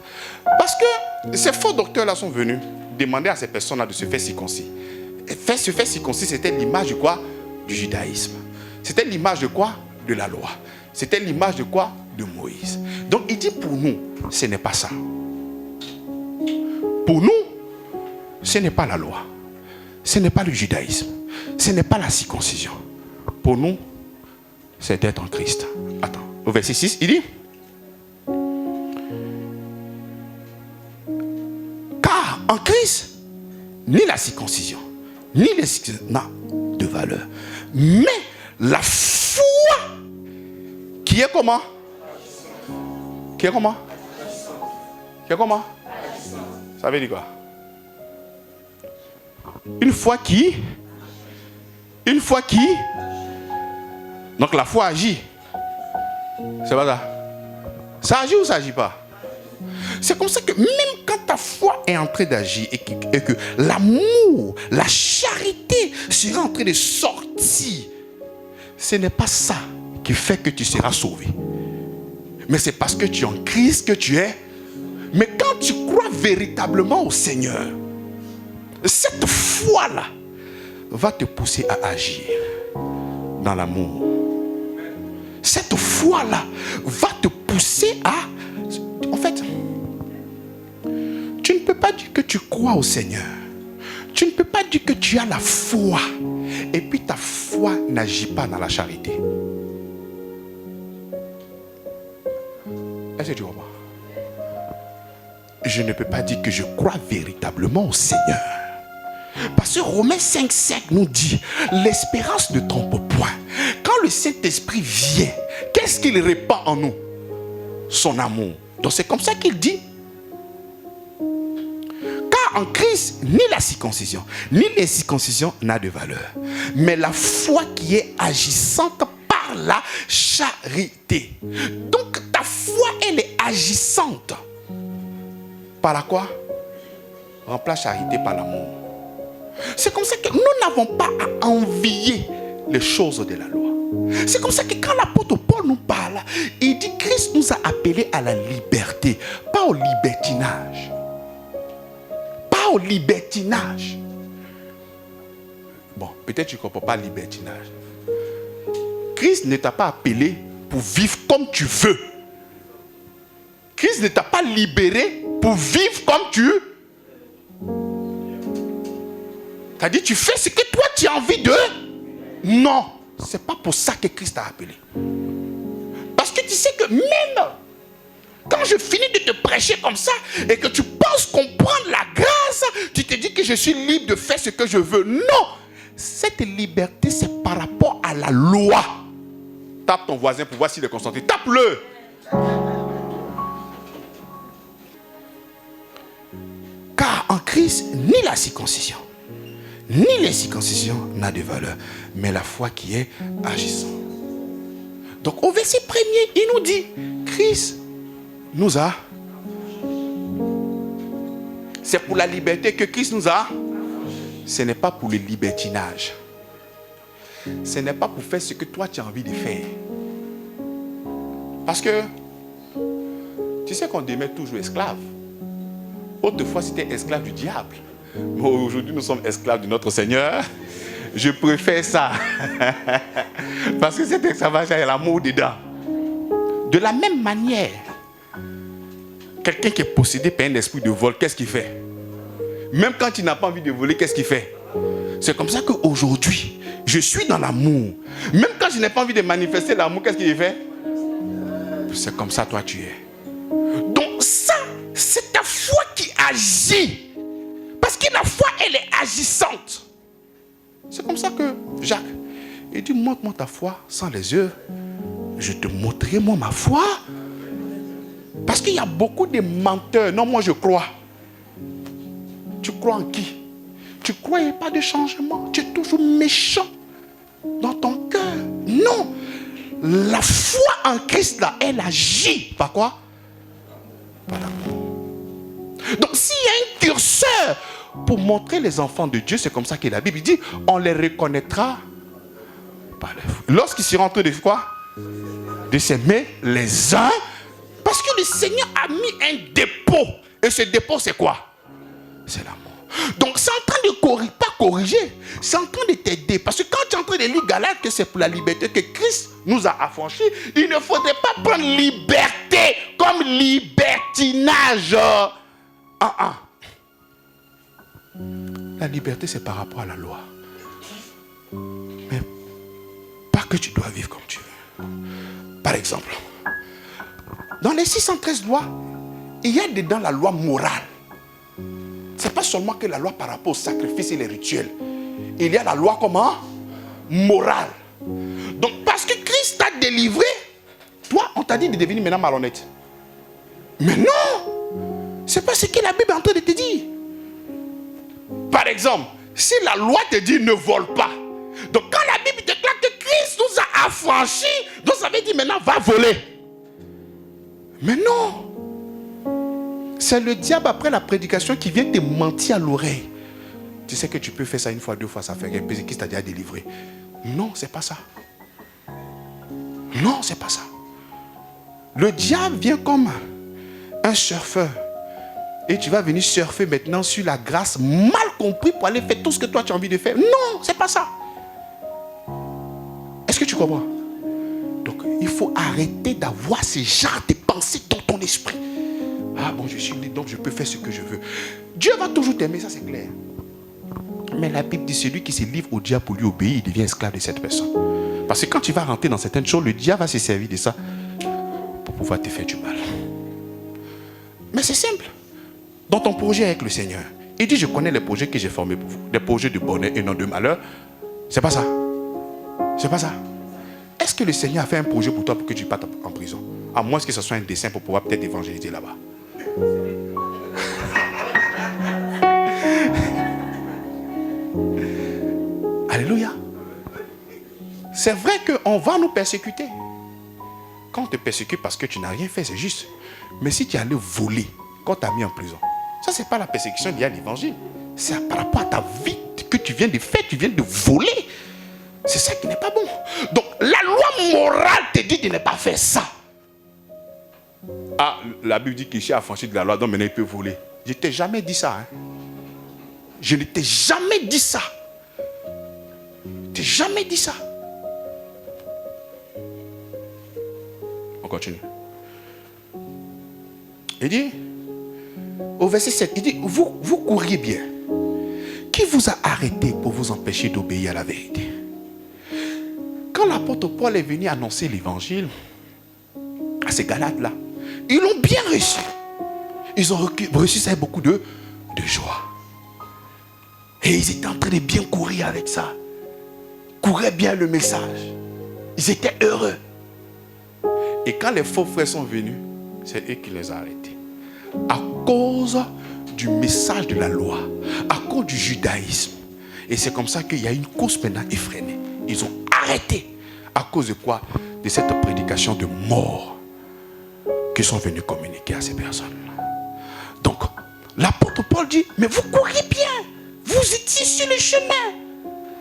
Parce que ces faux docteurs-là sont venus demander à ces personnes-là de se faire circoncis. Et se faire circoncis, c'était l'image de quoi? Du judaïsme. C'était l'image de quoi? De la loi. C'était l'image de quoi? De Moïse. Donc il dit pour nous, ce n'est pas ça. Pour nous, ce n'est pas la loi. Ce n'est pas le judaïsme. Ce n'est pas la circoncision. Pour nous, c'est d'être en Christ. Attends, au verset 6, il dit: car en Christ, ni la circoncision, ni les circoncisions n'a de valeur. Mais la foi qui est comment? Qui est comment? Qui est comment? Ça veut dire quoi? Une foi qui? Donc la foi agit. C'est pas ça? Ça agit ou ça agit pas? C'est comme ça que même quand ta foi est en train d'agir et que l'amour, la charité sera en train de sortir, ce n'est pas ça qui fait que tu seras sauvé. Mais c'est parce que tu es en Christ que tu es. Mais quand tu crois véritablement au Seigneur, cette foi-là va te pousser à agir dans l'amour. Cette foi-là va te pousser à... En fait, tu ne peux pas dire que tu crois au Seigneur. Tu ne peux pas dire que tu as la foi. Et puis ta foi n'agit pas dans la charité. Est-ce que tu comprends? Je ne peux pas dire que je crois véritablement au Seigneur. Parce que Romains 5,5 nous dit: l'espérance ne trompe point. Quand le Saint-Esprit vient, qu'est-ce qu'il répand en nous? Son amour. Donc c'est comme ça qu'il dit: car en Christ, ni la circoncision, ni les circoncisions n'a de valeur. Mais la foi qui est agissante par la charité. Donc ta foi, elle est agissante. Par la quoi? Remplace charité par l'amour. C'est comme ça que nous n'avons pas à envier les choses de la loi. C'est comme ça que quand l'apôtre Paul nous parle, il dit: Christ nous a appelés à la liberté, pas au libertinage. Pas au libertinage. Bon, peut-être tu ne comprends pas le libertinage. Christ ne t'a pas appelé pour vivre comme tu veux. Christ ne t'a pas libéré pour vivre comme tu veux. T'as dit tu fais ce que toi tu as envie de. Non, c'est pas pour ça que Christ t'a appelé. Parce que tu sais que même quand je finis de te prêcher comme ça et que tu penses comprendre la grâce, tu te dis que je suis libre de faire ce que je veux. Non, cette liberté c'est par rapport à la loi. Tape ton voisin pour voir s'il est concentré. Tape-le. Car en Christ, ni la circoncision, ni les circoncisions n'a de valeur, mais la foi qui est agissante. Donc au verset 1er, il nous dit: Christ nous a... C'est pour la liberté que Christ nous a... Ce n'est pas pour le libertinage. Ce n'est pas pour faire ce que toi tu as envie de faire. Parce que tu sais qu'on demeure toujours esclave. Autrefois, c'était esclave du diable. Mais aujourd'hui, nous sommes esclaves de notre Seigneur. Je préfère ça. Parce que cet esclavage, il y a l'amour dedans. De la même manière, quelqu'un qui est possédé par un esprit de vol, qu'est-ce qu'il fait? Même quand il n'a pas envie de voler, qu'est-ce qu'il fait? C'est comme ça qu'aujourd'hui, je suis dans l'amour. Même quand je n'ai pas envie de manifester l'amour, qu'est-ce qu'il fait? C'est comme ça, toi, tu es. Donc ça, c'est ta foi qui agit. Parce que la foi, elle est agissante. C'est comme ça que Jacques, il dit: montre-moi ta foi sans les yeux. Je te montrerai moi ma foi. Parce qu'il y a beaucoup de menteurs. Non, moi je crois. Tu crois en qui? Tu crois qu'il n'y a pas de changement. Tu es toujours méchant dans ton cœur. Non. La foi en Christ, là, elle agit. Par quoi? Par l'amour. Donc s'il y a un curseur pour montrer les enfants de Dieu, c'est comme ça que la Bible dit: on les reconnaîtra par les fruits. Lorsqu'ils seront en train de quoi? De s'aimer les uns. Parce que que le Seigneur a mis un dépôt. Et ce dépôt, c'est quoi? C'est l'amour. Donc, c'est en train de pas corriger, c'est en train de t'aider. Parce que quand tu es en train de lire Galates, que c'est pour la liberté que Christ nous a affranchis, il ne faudrait pas prendre liberté comme libertinage. La liberté, c'est par rapport à la loi. Mais pas que tu dois vivre comme tu veux. Par exemple, dans les 613 lois, il y a dedans la loi morale. Ce n'est pas seulement que la loi par rapport au sacrifice et les rituels. Il y a la loi comment? Morale. Donc parce que Christ t'a délivré, toi on t'a dit de devenir maintenant malhonnête. Mais non! C'est pas ce que la Bible est en train de te dire. Par exemple, si la loi te dit ne vole pas, donc quand la Bible déclare que Christ nous a affranchis, donc ça veut dire maintenant va voler. Mais non! C'est le diable après la prédication qui vient te mentir à l'oreille. Tu sais que tu peux faire ça une fois, deux fois, ça fait quelque chose qui t'a déjà délivré. Non, c'est pas ça. Non, c'est pas ça. Le diable vient comme un surfeur. Et tu vas venir surfer maintenant sur la grâce mal compris pour aller faire tout ce que toi tu as envie de faire. Non, c'est pas ça. Est-ce que tu comprends? Donc, il faut arrêter d'avoir ce genre de pensées dans ton esprit. Ah bon, je suis libre, donc je peux faire ce que je veux. Dieu va toujours t'aimer, ça c'est clair. Mais la Bible dit celui qui se livre au diable pour lui obéir, il devient esclave de cette personne. Parce que quand tu vas rentrer dans certaines choses, le diable va se servir de ça pour pouvoir te faire du mal. Mais c'est simple. Dans ton projet avec le Seigneur, il dit je connais les projets que j'ai formés pour vous, des projets de bonheur et non de malheur. C'est pas ça. C'est pas ça. Est-ce que le Seigneur a fait un projet pour toi pour que tu partes en prison? À moins que ce soit un dessein pour pouvoir peut-être évangéliser là-bas. Alléluia. C'est vrai qu'on va nous persécuter. Quand on te persécute parce que tu n'as rien fait, c'est juste. Mais si tu es allé voler, quand tu as mis en prison, ça c'est pas la persécution liée à l'évangile. C'est par rapport à ta vie que tu viens de faire, tu viens de voler. C'est ça qui n'est pas bon. Donc la loi morale te dit de ne pas faire ça. Ah, la Bible dit qu'il s'est affranchi de la loi, donc maintenant il peut voler. Je ne t'ai jamais dit ça. Hein. Je ne t'ai jamais dit ça. Je t'ai jamais dit ça. On continue. Il dit, au verset 7, il dit, vous courriez bien. Qui vous a arrêté pour vous empêcher d'obéir à la vérité? Quand l'apôtre Paul est venu annoncer l'évangile à ces Galates-là, ils l'ont bien reçu. Ils ont reçu ça avec beaucoup de joie. Et ils étaient en train de bien courir avec ça. Couraient bien le message. Ils étaient heureux. Et quand les faux frères sont venus, c'est eux qui les ont arrêtés. À cause du message de la loi, à cause du judaïsme. Et c'est comme ça qu'il y a une course maintenant effrénée. Ils ont arrêté. À cause de quoi? De cette prédication de mort qu'ils sont venus communiquer à ces personnes. Donc, l'apôtre Paul dit, mais vous courriez bien. Vous étiez sur le chemin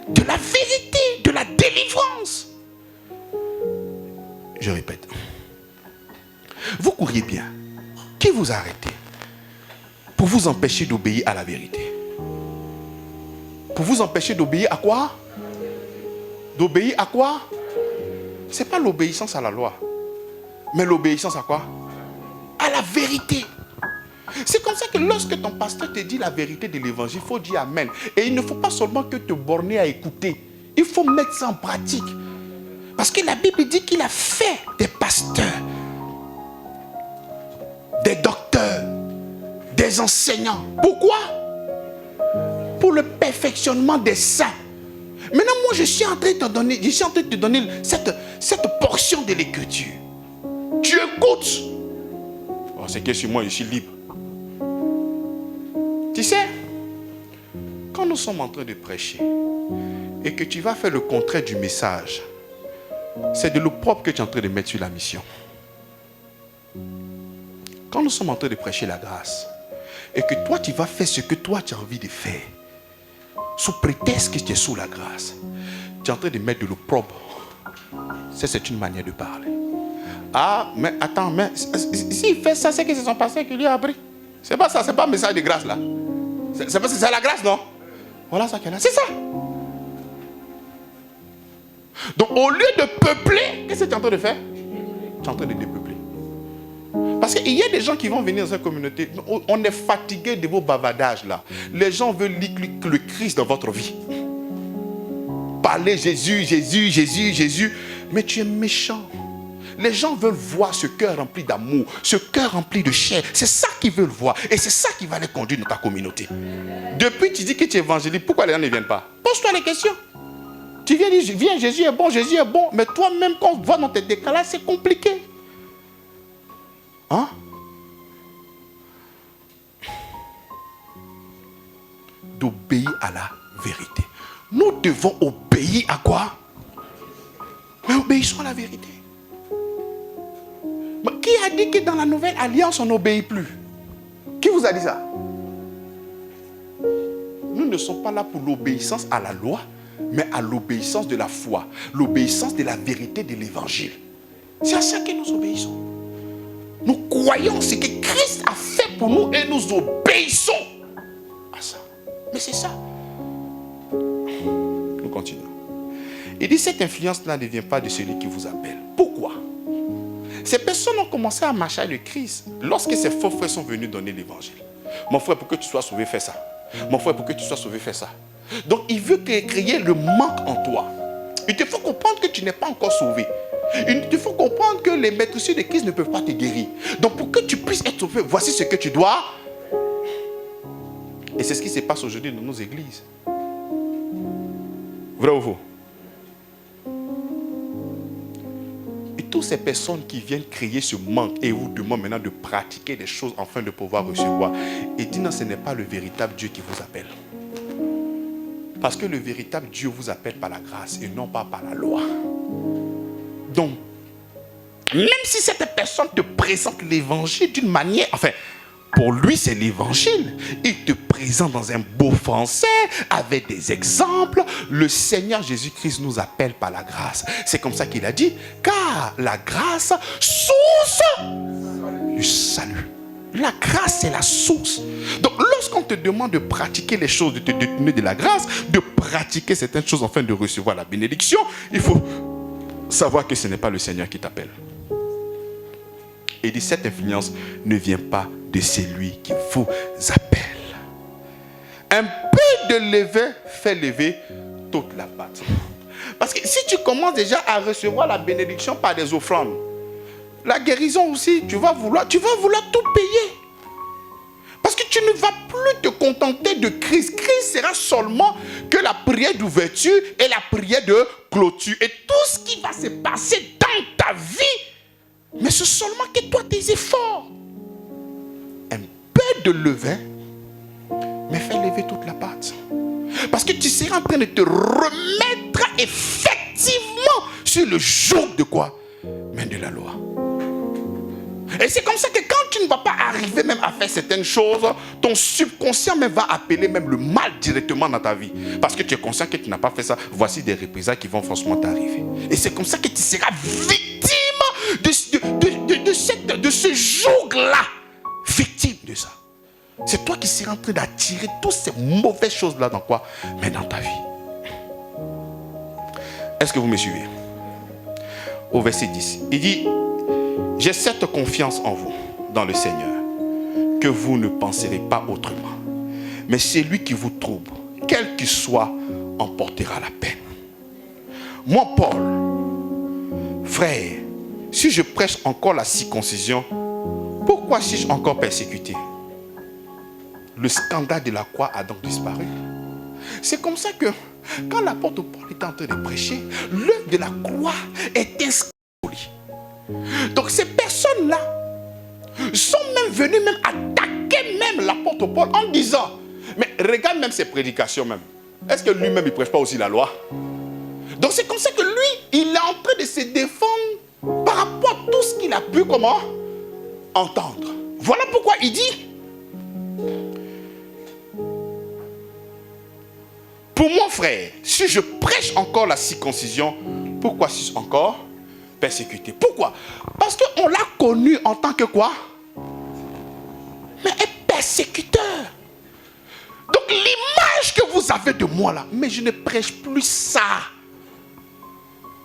de la vérité, de la délivrance. Je répète. Vous courriez bien. Qui vous a arrêté pour vous empêcher d'obéir à la vérité? Pour vous empêcher d'obéir à quoi? D'obéir à quoi? Ce n'est pas l'obéissance à la loi. Mais l'obéissance à quoi? À la vérité. C'est comme ça que lorsque ton pasteur te dit la vérité de l'évangile, il faut dire amen. Et il ne faut pas seulement que te borner à écouter. Il faut mettre ça en pratique. Parce que la Bible dit qu'il a fait des pasteurs, des docteurs, des enseignants. Pourquoi? Pour le perfectionnement des saints. Maintenant, moi, je suis en train de te donner cette portion de l'écriture. Tu écoutes. Oh, c'est que sur moi, je suis libre. Tu sais, quand nous sommes en train de prêcher et que tu vas faire le contraire du message, c'est de l'opprobre que tu es en train de mettre sur la mission. Quand nous sommes en train de prêcher la grâce et que toi, tu vas faire ce que toi, tu as envie de faire, sous prétexte que tu es sous la grâce, tu es en train de mettre de l'opprobre. Ça, c'est une manière de parler. Ah, mais attends, mais s'il fait ça, c'est que c'est son pasteur qui lui a appris. C'est pas ça, c'est pas un message de grâce là. C'est parce que c'est la grâce, non? Voilà ça qu'elle a. C'est ça. Donc au lieu de peupler, qu'est-ce que tu es en train de faire? Tu es en train de dépeupler. Parce qu'il y a des gens qui vont venir dans cette communauté. On est fatigué de vos bavardages là. Les gens veulent lire le Christ dans votre vie. Parler Jésus, Jésus, Jésus, Jésus. Mais tu es méchant. Les gens veulent voir ce cœur rempli d'amour, ce cœur rempli de chair. C'est ça qu'ils veulent voir. Et c'est ça qui va les conduire dans ta communauté. Depuis tu dis que tu es évangélique, pourquoi les gens ne viennent pas? Pose-toi les questions. Tu viens dire, viens, Jésus est bon. Mais toi-même, quand on voit dans tes décalages, c'est compliqué. Hein? D'obéir à la vérité. Nous devons obéir à quoi? Mais obéissons à la vérité. Mais qui a dit que dans la nouvelle alliance, on n'obéit plus? Qui vous a dit ça? Nous ne sommes pas là pour l'obéissance à la loi, mais à l'obéissance de la foi, l'obéissance de la vérité de l'évangile. C'est à ça que nous obéissons. Nous croyons ce que Christ a fait pour nous et nous obéissons à ça. Mais c'est ça. Nous continuons. Il dit, cette influence-là ne vient pas de celui qui vous appelle. Pourquoi? Ces personnes ont commencé à marcher avec le Christ lorsque ces faux frères sont venus donner l'évangile. Mon frère, pour que tu sois sauvé, fais ça. Mon frère, pour que tu sois sauvé, fais ça. Donc, il veut créer le manque en toi. Il te faut comprendre que tu n'es pas encore sauvé. Il te faut comprendre que les maîtresses de Christ ne peuvent pas te guérir. Donc, pour que tu puisses être sauvé, voici ce que tu dois. Et c'est ce qui se passe aujourd'hui dans nos églises. Vrai ou faux? Et toutes ces personnes qui viennent créer ce manque et vous demandent maintenant de pratiquer des choses afin de pouvoir recevoir. Et dit non, ce n'est pas le véritable Dieu qui vous appelle. Parce que le véritable Dieu vous appelle par la grâce et non pas par la loi. Donc, même si cette personne te présente l'évangile d'une manière, enfin, pour lui c'est l'évangile. Il te présente dans un beau français, avec des exemples. Le Seigneur Jésus-Christ nous appelle par la grâce. C'est comme ça qu'il a dit, car la grâce, source du salut. La grâce, c'est la source. Donc, lorsqu'on te demande de pratiquer les choses, de te détourner de la grâce, de pratiquer certaines choses afin de recevoir la bénédiction, il faut savoir que ce n'est pas le Seigneur qui t'appelle. Et dit, cette influence ne vient pas de celui qui vous appelle. Un peu de levain fait lever toute la pâte. Parce que si tu commences déjà à recevoir la bénédiction par des offrandes, la guérison aussi, tu vas vouloir tout payer. Parce que tu ne vas plus te contenter de Christ. Christ sera seulement que la prière d'ouverture et la prière de clôture. Et tout ce qui va se passer dans ta vie, mais c'est seulement que toi, tes efforts. Un peu de levain, mais fais lever toute la pâte. Parce que tu seras en train de te remettre effectivement sur le joug de quoi? Mais de la loi. Et c'est comme ça que quand tu ne vas pas arriver même à faire certaines choses, ton subconscient même va appeler même le mal directement dans ta vie. Parce que tu es conscient que tu n'as pas fait ça. Voici des représailles qui vont forcément t'arriver. Et c'est comme ça que tu seras victime de ce joug-là. Victime de ça. C'est toi qui seras en train d'attirer toutes ces mauvaises choses-là dans quoi? Mais dans ta vie. Est-ce que vous me suivez? Au verset 10, il dit, j'ai cette confiance en vous, dans le Seigneur, que vous ne penserez pas autrement. Mais celui qui vous trouble, quel qu'il soit, en portera la peine. Moi, Paul, frère, si je prêche encore la circoncision, pourquoi suis-je encore persécuté? Le scandale de la croix a donc disparu. C'est comme ça que, quand l'apôtre Paul était en train de prêcher, l'œuvre de la croix est inscrite. Donc ces personnes-là sont même venues même attaquer même l'apôtre Paul en disant, mais regarde même ses prédications même. Est-ce que lui-même il ne prêche pas aussi la loi? Donc c'est comme ça que lui, il est en train de se défendre par rapport à tout ce qu'il a pu comment entendre. Voilà pourquoi il dit, pour mon frère, si je prêche encore la circoncision, pourquoi suis-je encore persécuté. Pourquoi? Parce qu'on l'a connu en tant que quoi? Mais un persécuteur. Donc l'image que vous avez de moi là, mais je ne prêche plus ça.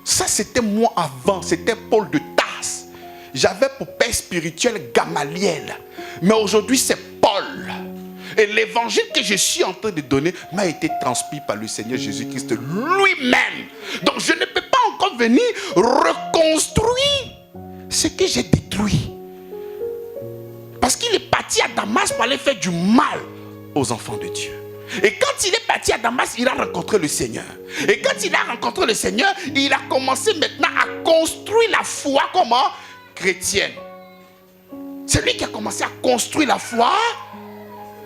Ça c'était moi avant, c'était Paul de Tarse. J'avais pour père spirituel Gamaliel. Mais aujourd'hui c'est Paul. Et l'évangile que je suis en train de donner m'a été transmis par le Seigneur Jésus-Christ lui-même. Donc je ne peux pas encore venir reconstruire ce que j'ai détruit. Parce qu'il est parti à Damas pour aller faire du mal aux enfants de Dieu. Et quand il est parti à Damas, il a rencontré le Seigneur. Et quand il a rencontré le Seigneur, il a commencé maintenant à construire la foi comment? Chrétienne. C'est lui qui a commencé à construire la foi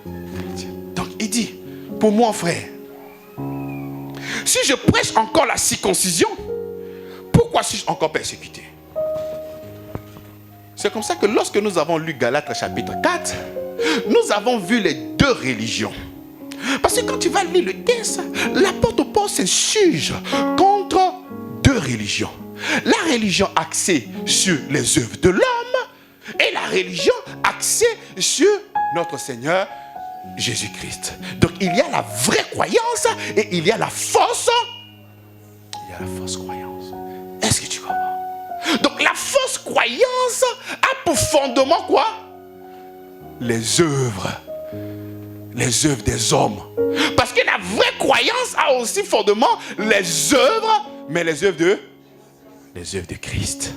chrétienne. Donc il dit, pour moi frère, si je prêche encore la circoncision, pourquoi suis-je encore persécuté? C'est comme ça que lorsque nous avons lu Galates chapitre 4, nous avons vu les deux religions. Parce que quand tu vas lire le texte, l'apôtre Paul s'insurge contre deux religions. La religion axée sur les œuvres de l'homme et la religion axée sur notre Seigneur Jésus-Christ. Donc il y a la vraie croyance et il y a la fausse. Il y a la fausse croyance. Est-ce que tu comprends? Donc la fausse croyance a pour fondement quoi? Les œuvres des hommes. Parce que la vraie croyance a aussi fondement les œuvres, mais les œuvres de Christ.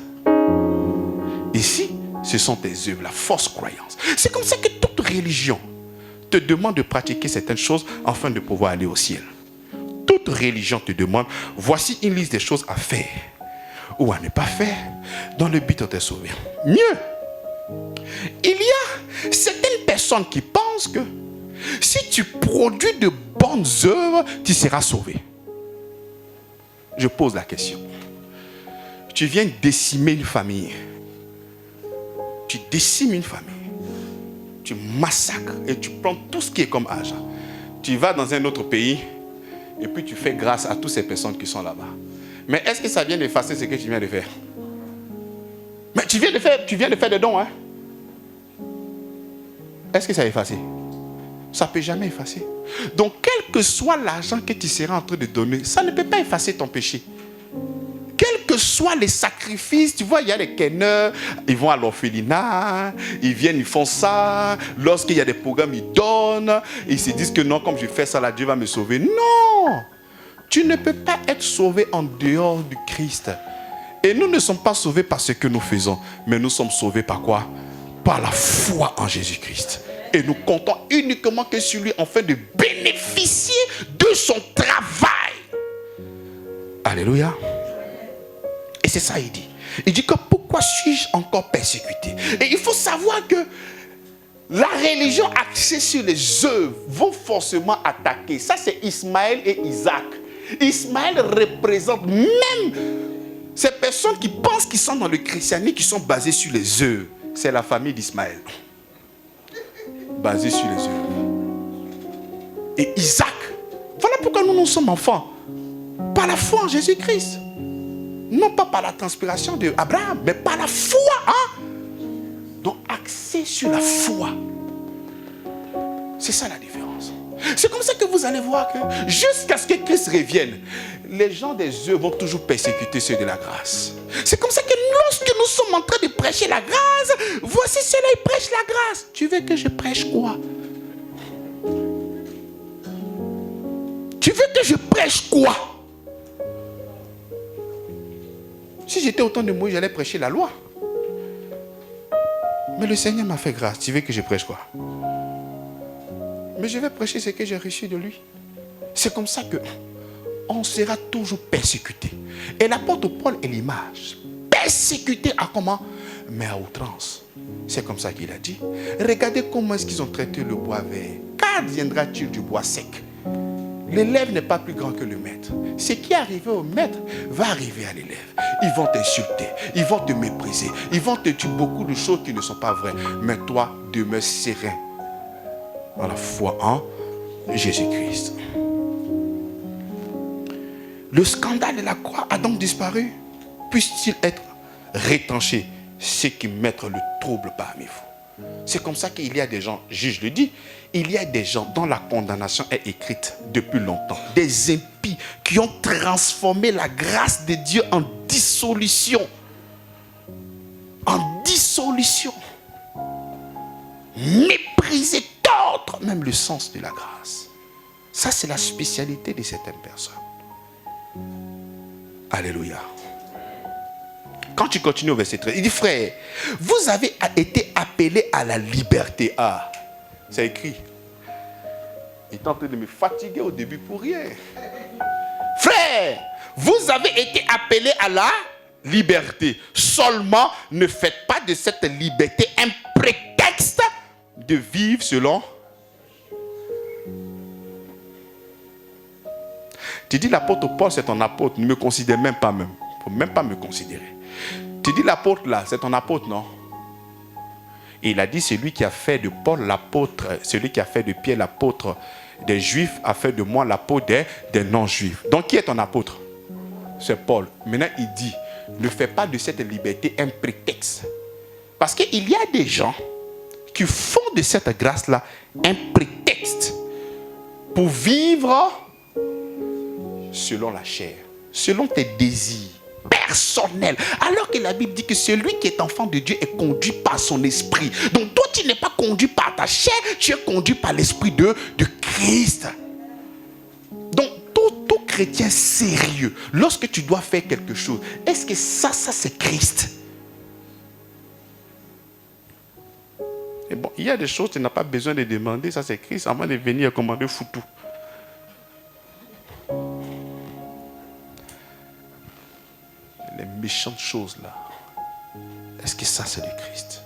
Ici, ce sont tes œuvres, la fausse croyance. C'est comme ça que toute religion te demande de pratiquer certaines choses afin de pouvoir aller au ciel. Toute religion te demande, voici une liste des choses à faire ou à ne pas faire dans le but de te sauver. Mieux, il y a certaines personnes qui pensent que si tu produis de bonnes œuvres, tu seras sauvé. Je pose la question. Tu viens décimer une famille. Tu décimes une famille. Tu massacres et tu prends tout ce qui est comme argent. Tu vas dans un autre pays et puis tu fais grâce à toutes ces personnes qui sont là-bas. Mais est-ce que ça vient d'effacer ce que tu viens de faire? Mais tu viens de faire des dons, hein? Est-ce que ça a effacé? Ça ne peut jamais effacer. Donc, quel que soit l'argent que tu seras en train de donner, ça ne peut pas effacer ton péché. Quels que soient les sacrifices, tu vois, il y a les kenneurs, ils vont à l'orphelinat, ils viennent, ils font ça. Lorsqu'il y a des programmes, ils donnent. Ils se disent que non, comme je fais ça, là, Dieu va me sauver. Non! Tu ne peux pas être sauvé en dehors du Christ. Et nous ne sommes pas sauvés par ce que nous faisons, mais nous sommes sauvés par quoi? Par la foi en Jésus-Christ. Et nous comptons uniquement que sur lui afin de bénéficier de son travail. Alléluia. Et c'est ça il dit. Il dit que pourquoi suis-je encore persécuté? Et il faut savoir que la religion axée sur les œuvres vont forcément attaquer. Ça c'est Ismaël et Isaac. Ismaël représente même ces personnes qui pensent qu'ils sont dans le christianisme, qui sont basées sur les œuvres. C'est la famille d'Ismaël. Basée sur les œuvres. Et Isaac. Voilà pourquoi nous sommes enfants. Par la foi en Jésus-Christ. Non pas par la transpiration d'Abraham, mais par la foi. Hein? Donc axé sur la foi. C'est ça la différence. C'est comme ça que vous allez voir que jusqu'à ce que Christ revienne, les gens des œuvres vont toujours persécuter ceux de la grâce. C'est comme ça que lorsque nous sommes en train de prêcher la grâce, voici ceux-là, ils prêchent la grâce. Tu veux que je prêche quoi? Tu veux que je prêche quoi? Si j'étais au temps de Moïse, j'allais prêcher la loi. Mais le Seigneur m'a fait grâce. Tu veux que je prêche quoi? Mais je vais prêcher ce que j'ai reçu de lui. C'est comme ça que on sera toujours persécuté. Et l'apôtre Paul est l'image. Persécuté à comment? Mais à outrance. C'est comme ça qu'il a dit. Regardez comment est-ce qu'ils ont traité le bois vert. Qu'adviendra-t-il du bois sec? L'élève n'est pas plus grand que le maître. Ce qui est arrivé au maître va arriver à l'élève. Ils vont t'insulter, ils vont te mépriser, ils vont te dire beaucoup de choses qui ne sont pas vraies. Mais toi, demeure serein dans la foi en Jésus-Christ. Le scandale de la croix a donc disparu. Puisse-t-il être retrancher ceux qui mettent le trouble parmi vous. C'est comme ça qu'il y a des gens, juge le dit, il y a des gens dont la condamnation est écrite depuis longtemps. Des impies qui ont transformé la grâce de Dieu en dissolution. En dissolution. Mépriser, tordre même le sens de la grâce. Ça, c'est la spécialité de certaines personnes. Alléluia. Quand tu continues au verset 13, il dit, frère, vous avez été appelés à la liberté. Ah, c'est écrit. Il est en train de me fatiguer au début pour rien. Frère, vous avez été appelés à la liberté. Seulement, ne faites pas de cette liberté un prétexte de vivre selon. Tu dis l'apôtre Paul, c'est ton apôtre. Ne me considère même pas même. Il ne faut même pas me considérer. Tu dis l'apôtre là, c'est ton apôtre, non? Et il a dit, celui qui a fait de Paul l'apôtre, celui qui a fait de Pierre l'apôtre des Juifs, a fait de moi l'apôtre des non-Juifs. Donc qui est ton apôtre? C'est Paul. Maintenant il dit, ne fais pas de cette liberté un prétexte. Parce qu'il y a des gens qui font de cette grâce-là un prétexte pour vivre selon la chair, selon tes désirs personnels. Alors que la Bible dit que celui qui est enfant de Dieu est conduit par son esprit. Donc toi, tu n'es pas conduit par ta chair, tu es conduit par l'esprit de Christ. Donc tout chrétien sérieux, lorsque tu dois faire quelque chose, est-ce que ça c'est Christ? Et bon, il y a des choses que tu n'as pas besoin de demander, ça c'est Christ, avant de venir commander foutu. Les méchantes choses là, est-ce que ça c'est le Christ?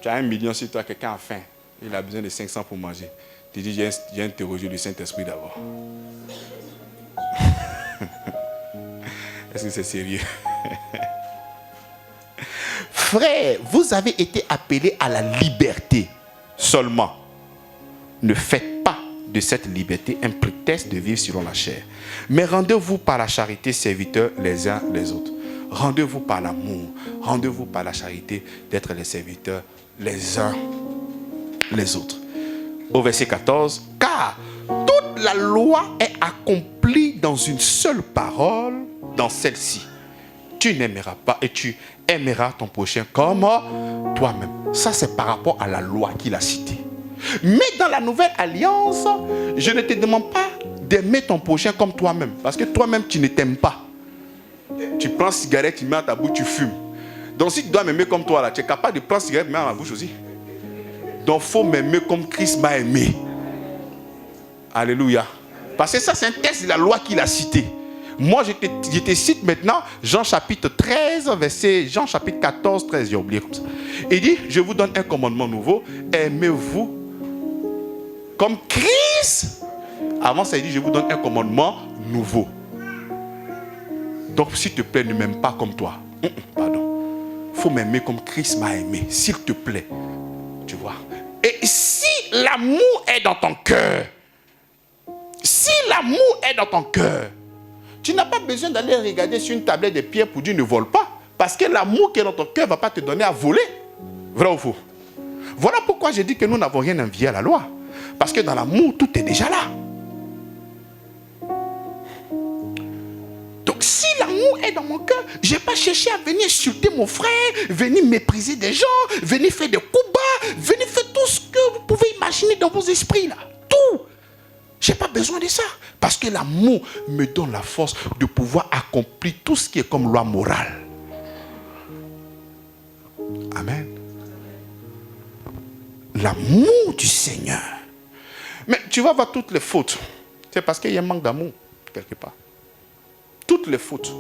Tu as 1 million sur toi, quelqu'un a faim, il a besoin de 500 pour manger. Tu dis, j'ai interrogé le Saint-Esprit d'abord. Est-ce que c'est sérieux? Frère, vous avez été appelés à la liberté. Seulement, ne faites pas de cette liberté un prétexte de vivre selon la chair. Mais rendez-vous par la charité serviteurs les uns les autres. Rendez-vous par l'amour. Rendez-vous par la charité d'être les serviteurs les uns les autres. Au verset 14, car toute la loi est accomplie dans une seule parole, dans celle-ci. Tu n'aimeras pas et tu aimeras ton prochain comme toi-même. Ça, c'est par rapport à la loi qu'il a citée. Mais dans la nouvelle alliance, je ne te demande pas d'aimer ton prochain comme toi-même. Parce que toi-même, tu ne t'aimes pas. Tu prends cigarette, tu mets à ta bouche, tu fumes. Donc si tu dois m'aimer comme toi, là, tu es capable de prendre cigarette, mettre à ma bouche aussi. Donc il faut m'aimer comme Christ m'a aimé. Alléluia. Parce que ça, c'est un texte de la loi qu'il a cité. Moi, je te cite maintenant Jean chapitre 13, Jean chapitre 14, 13, j'ai oublié comme ça. Il dit, je vous donne un commandement nouveau, aimez-vous comme Christ. Avant ça, il dit, je vous donne un commandement nouveau. Donc, s'il te plaît, ne m'aime pas comme toi. Pardon. Il faut m'aimer comme Christ m'a aimé, s'il te plaît. Tu vois. Et si l'amour est dans ton cœur, tu n'as pas besoin d'aller regarder sur une tablette de pierre pour dire ne vole pas. Parce que l'amour qui est dans ton cœur ne va pas te donner à voler. Vrai ou faux? Voilà pourquoi j'ai dit que nous n'avons rien envié à la loi. Parce que dans l'amour, tout est déjà là. Donc si l'amour est dans mon cœur, je n'ai pas cherché à venir insulter mon frère, venir mépriser des gens, venir faire des coups bas, venir faire tout ce que vous pouvez imaginer dans vos esprits là. Tout. Je n'ai pas besoin de ça. Parce que l'amour me donne la force de pouvoir accomplir tout ce qui est comme loi morale. Amen. L'amour du Seigneur. Mais tu vas voir toutes les fautes. C'est parce qu'il y a un manque d'amour, quelque part. Toutes les fautes.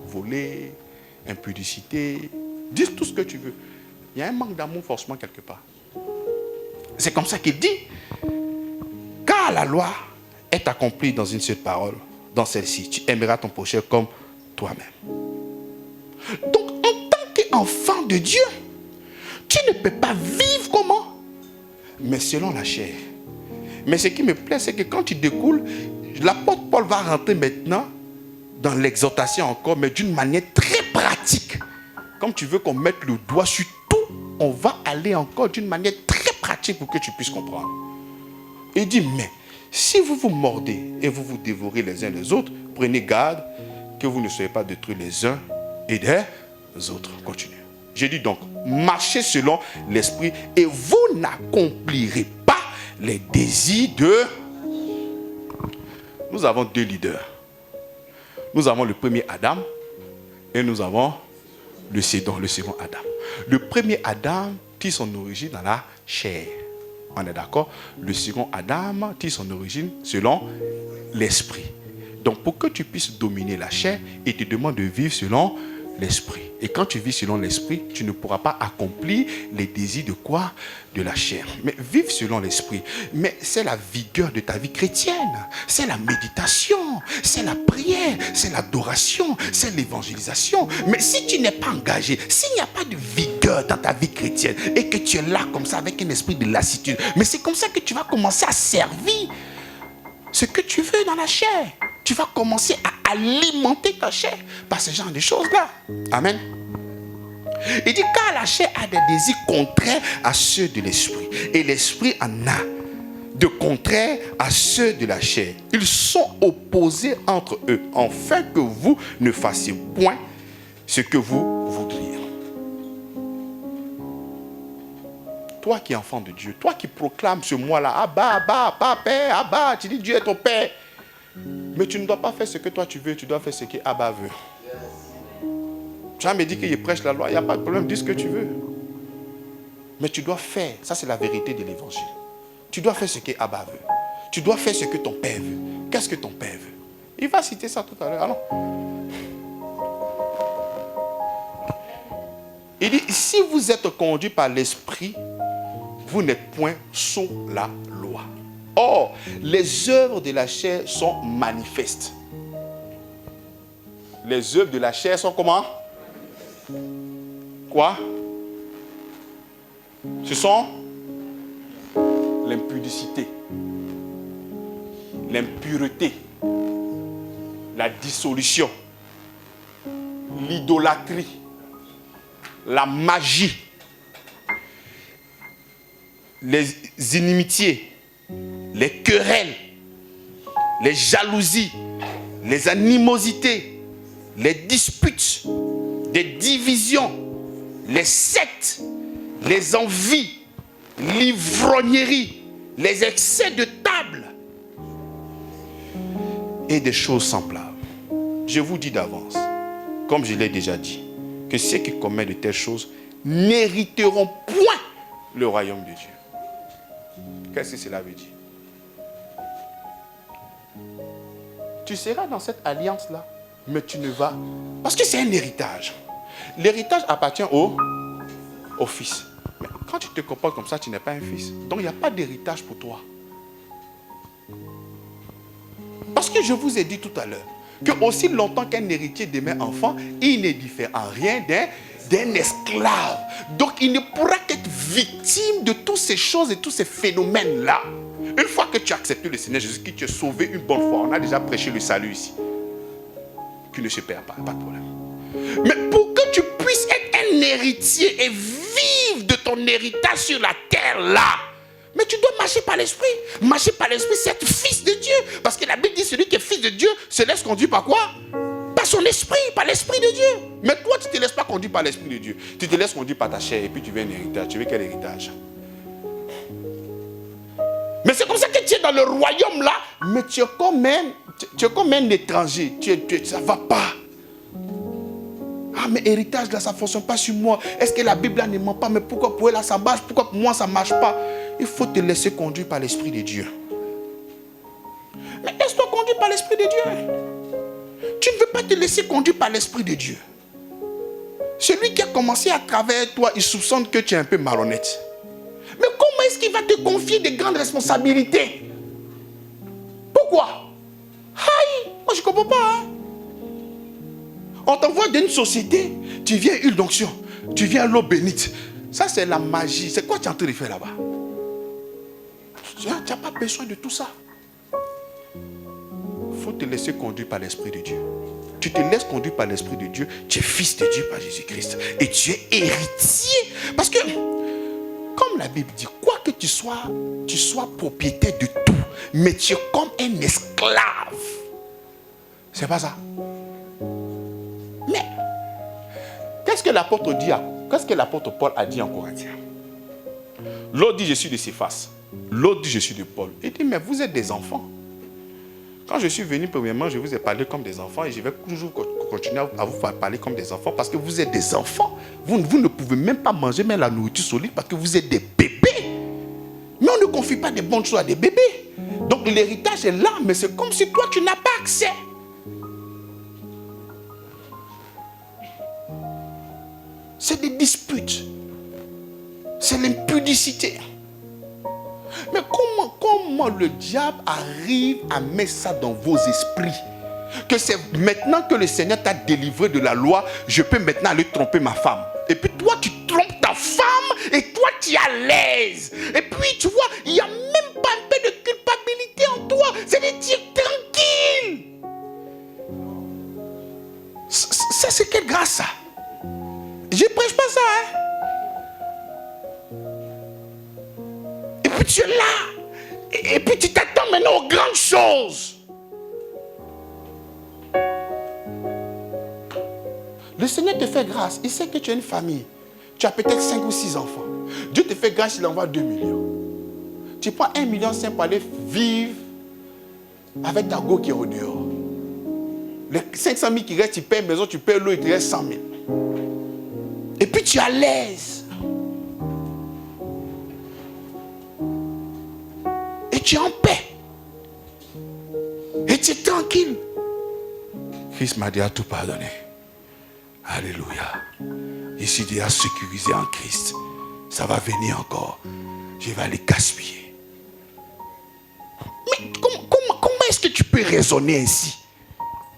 Voler, impudicité, dis tout ce que tu veux. Il y a un manque d'amour forcément quelque part. C'est comme ça qu'il dit. Car la loi est accomplie dans une seule parole, dans celle-ci. Tu aimeras ton prochain comme toi-même. Donc, en tant qu'enfant de Dieu, tu ne peux pas vivre comment? Mais selon la chair. Mais ce qui me plaît, c'est que quand tu découles, l'apôtre Paul va rentrer maintenant dans l'exhortation encore, mais d'une manière très pratique. Comme tu veux qu'on mette le doigt sur tout, on va aller encore d'une manière très pratique pour que tu puisses comprendre. Il dit, mais si vous vous mordez et vous vous dévorez les uns les autres, prenez garde que vous ne soyez pas détruits les uns et des autres. Continue. J'ai dit donc, marchez selon l'esprit et vous n'accomplirez pas les désirs de... Nous avons deux leaders. Nous avons le premier Adam et nous avons le second Adam. Le premier Adam tire son origine dans la chair. On est d'accord? Le second Adam tire son origine selon l'esprit. Donc pour que tu puisses dominer la chair, il te demande de vivre selon l'esprit. Et quand tu vis selon l'esprit, tu ne pourras pas accomplir les désirs de quoi? De la chair. Mais vivre selon l'esprit, mais c'est la vigueur de ta vie chrétienne. C'est la méditation, c'est la prière, c'est l'adoration, c'est l'évangélisation. Mais si tu n'es pas engagé, s'il n'y a pas de vigueur dans ta vie chrétienne et que tu es là comme ça avec un esprit de lassitude, mais c'est comme ça que tu vas commencer à servir ce que tu veux dans la chair. Tu vas commencer à alimenter ta chair par ce genre de choses-là. Amen. Il dit car la chair a des désirs contraires à ceux de l'esprit. Et l'esprit en a de contraires à ceux de la chair. Ils sont opposés entre eux, afin que vous ne fassiez point ce que vous voudriez. Toi qui es enfant de Dieu, toi qui proclames ce moi-là, Abba, Abba, Papa, Père, Abba, tu dis Dieu est ton Père. Mais tu ne dois pas faire ce que toi tu veux, tu dois faire ce que Abba veut. Tu vas me dire qu'il prêche la loi, il n'y a pas de problème, dis ce que tu veux. Mais tu dois faire, ça c'est la vérité de l'évangile. Tu dois faire ce que Abba veut. Tu dois faire ce que ton Père veut. Qu'est-ce que ton Père veut? Il va citer ça tout à l'heure. Alors, il dit, si vous êtes conduit par l'esprit, vous n'êtes point sous la loi. Or, les œuvres de la chair sont manifestes. Les œuvres de la chair sont comment? Quoi? Ce sont l'impudicité, l'impureté, la dissolution, l'idolâtrie, la magie, les inimitiés, les querelles, les jalousies, les animosités, les disputes, les divisions, les sectes, les envies, l'ivrognerie, les excès de table et des choses semblables. Je vous dis d'avance, comme je l'ai déjà dit, que ceux qui commettent de telles choses n'hériteront point le royaume de Dieu. Qu'est-ce que cela veut dire? Tu seras dans cette alliance-là, mais tu ne vas... Parce que c'est un héritage. L'héritage appartient au fils. Mais quand tu te comportes comme ça, tu n'es pas un fils. Donc il n'y a pas d'héritage pour toi. Parce que je vous ai dit tout à l'heure, que aussi longtemps qu'un héritier demeure enfant, il ne diffère en rien d'un esclave. Donc il ne pourra qu'être victime de toutes ces choses et tous ces phénomènes-là. Une fois que tu as accepté le Seigneur Jésus, qui te sauvé une bonne fois, on a déjà prêché le salut ici, qui ne se perd pas, pas de problème. Mais pour que tu puisses être un héritier et vivre de ton héritage sur la terre là, mais tu dois marcher par l'esprit. Marcher par l'esprit, c'est être fils de Dieu. Parce que la Bible dit celui qui est fils de Dieu se laisse conduire par quoi? Par son esprit, par l'esprit de Dieu. Mais toi, tu ne te laisses pas conduire par l'esprit de Dieu. Tu te laisses conduire par ta chair et puis tu veux un héritage. Tu veux quel héritage? Mais c'est comme ça que tu es dans le royaume là, mais tu es comme un étranger. Ça ne va pas. Ah, mais héritage là, ça ne fonctionne pas sur moi. Est-ce que la Bible là ne ment pas? Mais pourquoi pour elle là, ça marche? Pourquoi pour moi, ça ne marche pas? Il faut te laisser conduire par l'Esprit de Dieu. Mais laisse-toi conduire par l'Esprit de Dieu. Tu ne veux pas te laisser conduire par l'Esprit de Dieu. Celui qui a commencé à travers toi, il soupçonne que tu es un peu malhonnête. Mais comment est-ce qu'il va te confier des grandes responsabilités? Pourquoi? Aïe, moi je ne comprends pas. Hein? On t'envoie dans une société, tu viens huile d'onction, tu viens l'eau bénite. Ça c'est la magie. C'est quoi tu es en train de faire là-bas? Tu n'as pas besoin de tout ça. Il faut te laisser conduire par l'Esprit de Dieu. tu te laisses conduire par l'Esprit de Dieu, tu es fils de Dieu par Jésus-Christ. Et tu es héritier. Parce que, comme la Bible dit, quoi que tu sois propriétaire de tout, mais tu es comme un esclave. C'est pas ça. Mais, qu'est-ce que l'apôtre dit? Qu'est-ce que l'apôtre Paul a dit en Corinthiens? L'autre dit, je suis de Céphas. L'autre dit, je suis de Paul. Il dit, mais vous êtes des enfants. Quand je suis venu, premièrement, je vous ai parlé comme des enfants et je vais toujours continuer à vous parler comme des enfants parce que vous êtes des enfants. Vous ne pouvez même pas manger même la nourriture solide parce que vous êtes des bébés. Mais on ne confie pas des bonnes choses à des bébés. Donc l'héritage est là, mais c'est comme si toi, tu n'as pas accès. C'est des disputes. C'est l'impudicité. Mais comment le diable arrive à mettre ça dans vos esprits? Que c'est maintenant que le Seigneur t'a délivré de la loi, je peux maintenant aller tromper ma femme. Et puis toi, tu trompes ta femme et toi, tu es à l'aise. Et puis, tu vois, il n'y a même pas un peu de culpabilité en toi. C'est de dire tranquille. Ça, c'est quelle grâce, ça? Je ne prêche pas ça, hein? Et puis tu es là. Et puis tu t'attends maintenant aux grandes choses. Le Seigneur te fait grâce. Il sait que tu as une famille. Tu as peut-être 5 ou 6 enfants. Dieu te fait grâce, il envoie 2 millions. Tu prends 1,5 million pour aller vivre avec ta go qui est au dehors. Les 500 000 qui restent, tu payes maison, tu payes l'eau, il te reste 100 000. Et puis tu es à l'aise. Et tu es en paix. Et tu es tranquille. Fils m'a déjà tout pardonné. Alléluia. Je suis déjà sécurisé en Christ. Ça va venir encore. Je vais aller gaspiller. Mais comment est-ce que tu peux raisonner ainsi?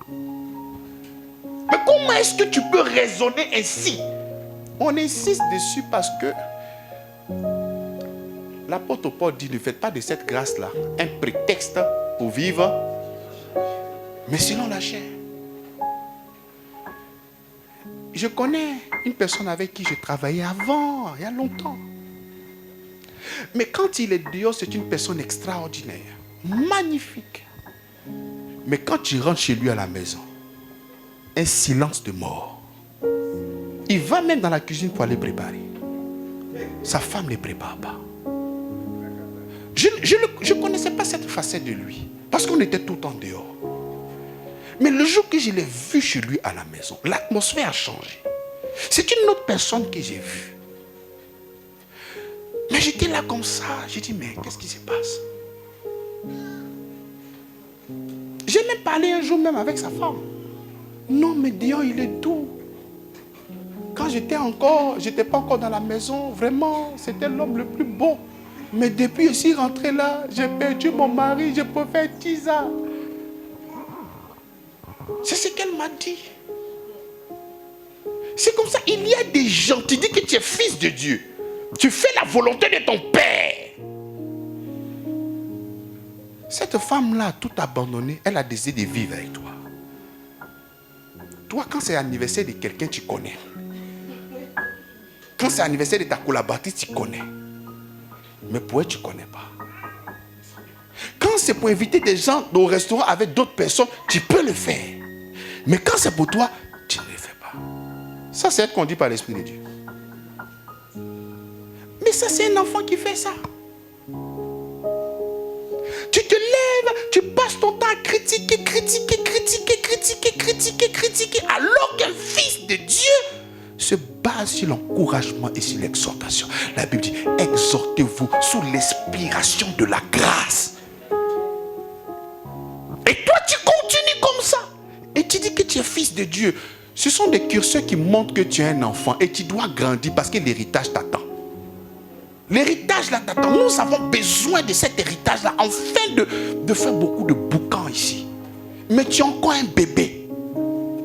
Mais comment est-ce que tu peux raisonner ainsi? On insiste dessus parce que l'apôtre Paul dit, ne faites pas de cette grâce-là un prétexte pour vivre, mais sinon la chair. Je connais une personne avec qui je travaillais avant, il y a longtemps. Mais quand il est dehors, c'est une personne extraordinaire, magnifique. Mais quand tu rentres chez lui à la maison, un silence de mort. Il va même dans la cuisine pour aller préparer. Sa femme ne les prépare pas. Je ne connaissais pas cette facette de lui. Parce qu'on était tout le temps dehors. Mais le jour que je l'ai vu chez lui à la maison, l'atmosphère a changé. C'est une autre personne que j'ai vue. Mais j'étais là comme ça. J'ai dit, mais qu'est-ce qui se passe? J'ai même parlé un jour même avec sa femme. Non, mais dehors, il est doux. Quand j'étais pas encore dans la maison, vraiment, c'était l'homme le plus beau. Mais depuis que je suis rentré là, j'ai perdu mon mari, je peux faire 10 ans. C'est ce qu'elle m'a dit. C'est comme ça, il y a des gens, tu dis que tu es fils de Dieu. Tu fais la volonté de ton Père. Cette femme-là a tout abandonné, elle a décidé de vivre avec toi. Toi, quand c'est l'anniversaire de quelqu'un, tu connais. Quand c'est l'anniversaire de ta collaboratrice, tu connais. Mais pour elle, tu ne connais pas. Quand c'est pour inviter des gens au restaurant avec d'autres personnes, tu peux le faire. Mais quand c'est pour toi, tu ne le fais pas. Ça, c'est être conduit par l'Esprit de Dieu. Mais ça, c'est un enfant qui fait ça. Tu te lèves, tu passes ton temps à critiquer, alors qu'un fils de Dieu se base sur l'encouragement et sur l'exhortation. La Bible dit, exhortez-vous sous l'inspiration de la grâce. Et toi, tu continues comme ça. Et tu dis que tu es fils de Dieu. Ce sont des curseurs qui montrent que tu es un enfant et tu dois grandir parce que l'héritage t'attend. L'héritage là t'attend. Nous avons besoin de cet héritage là afin de faire beaucoup de boucans ici. Mais tu es encore un bébé.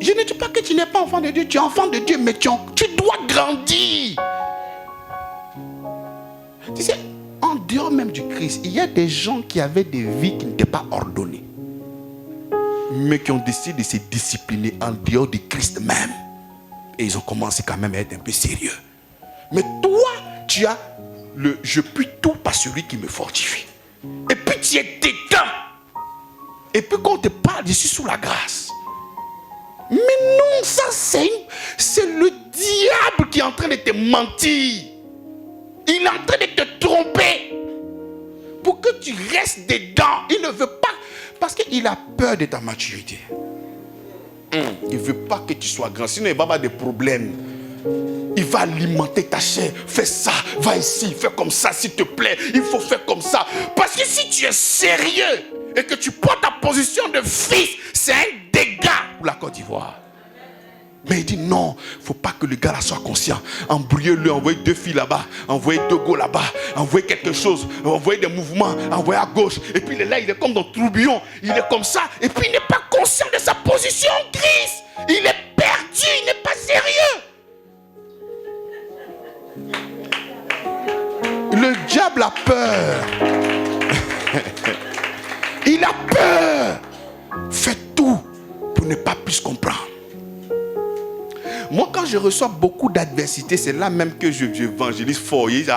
Je ne dis pas que tu n'es pas enfant de Dieu. Tu es enfant de Dieu, mais tu dois grandir. Tu sais, en dehors même du Christ, il y a des gens qui avaient des vies qui n'étaient pas ordonnées. mais qui ont décidé de se discipliner en dehors de Christ même. Et ils ont commencé quand même à être un peu sérieux. Mais toi, tu as le je puis tout par celui qui me fortifie. Et puis tu es dedans. Et puis quand on te parle, je suis sous la grâce. Mais non, ça c'est le diable qui est en train de te mentir. Il est en train de te tromper. Pour que tu restes dedans. Il ne veut pas. Parce qu'il a peur de ta maturité. Il ne veut pas que tu sois grand. Sinon il va avoir des problèmes. Il va alimenter ta chair. Fais ça, va ici, fais comme ça s'il te plaît. Il faut faire comme ça. Parce que si tu es sérieux et que tu prends ta position de fils, c'est un dégât pour la Côte d'Ivoire. Mais il dit non, il ne faut pas que le gars là soit conscient. Embrouillez-le, envoyez 2 filles là-bas, envoyez 2 gars là-bas, envoyez quelque chose, envoyez des mouvements, envoyez à gauche. Et puis il est là, il est comme dans le tourbillon, il est comme ça. Et puis il n'est pas conscient de sa position en Christ. Il est perdu, il n'est pas sérieux. Le diable a peur. Il a peur. Fais tout pour ne pas plus comprendre. Moi, quand je reçois beaucoup d'adversité, c'est là même que j'évangélise fort. Il dit,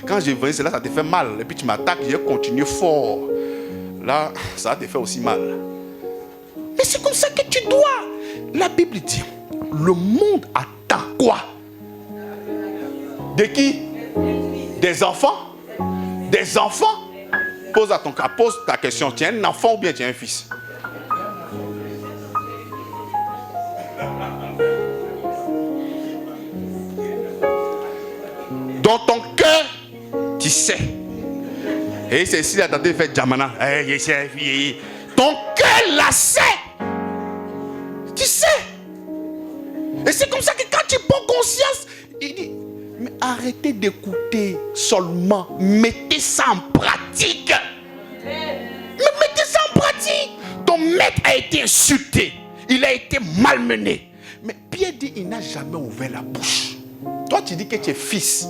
quand j'évangélise, c'est là ça te fait mal. Et puis tu m'attaques, je continue fort. Là, ça te fait aussi mal. Mais c'est comme ça que tu dois. La Bible dit, le monde attend quoi? De qui? Des enfants? Des enfants? Pose ta question. Tu es un enfant ou bien tu es un fils? Dans ton cœur, tu sais. Et c'est ici la tante fait Jamana. Ton cœur la sait. Tu sais. Et c'est comme ça que quand tu prends conscience, il dit, mais arrêtez d'écouter seulement. Mettez ça en pratique. Mais mettez ça en pratique. Ton maître a été insulté. Il a été malmené. Mais Pierre dit, il n'a jamais ouvert la bouche. Toi, tu dis que tu es fils.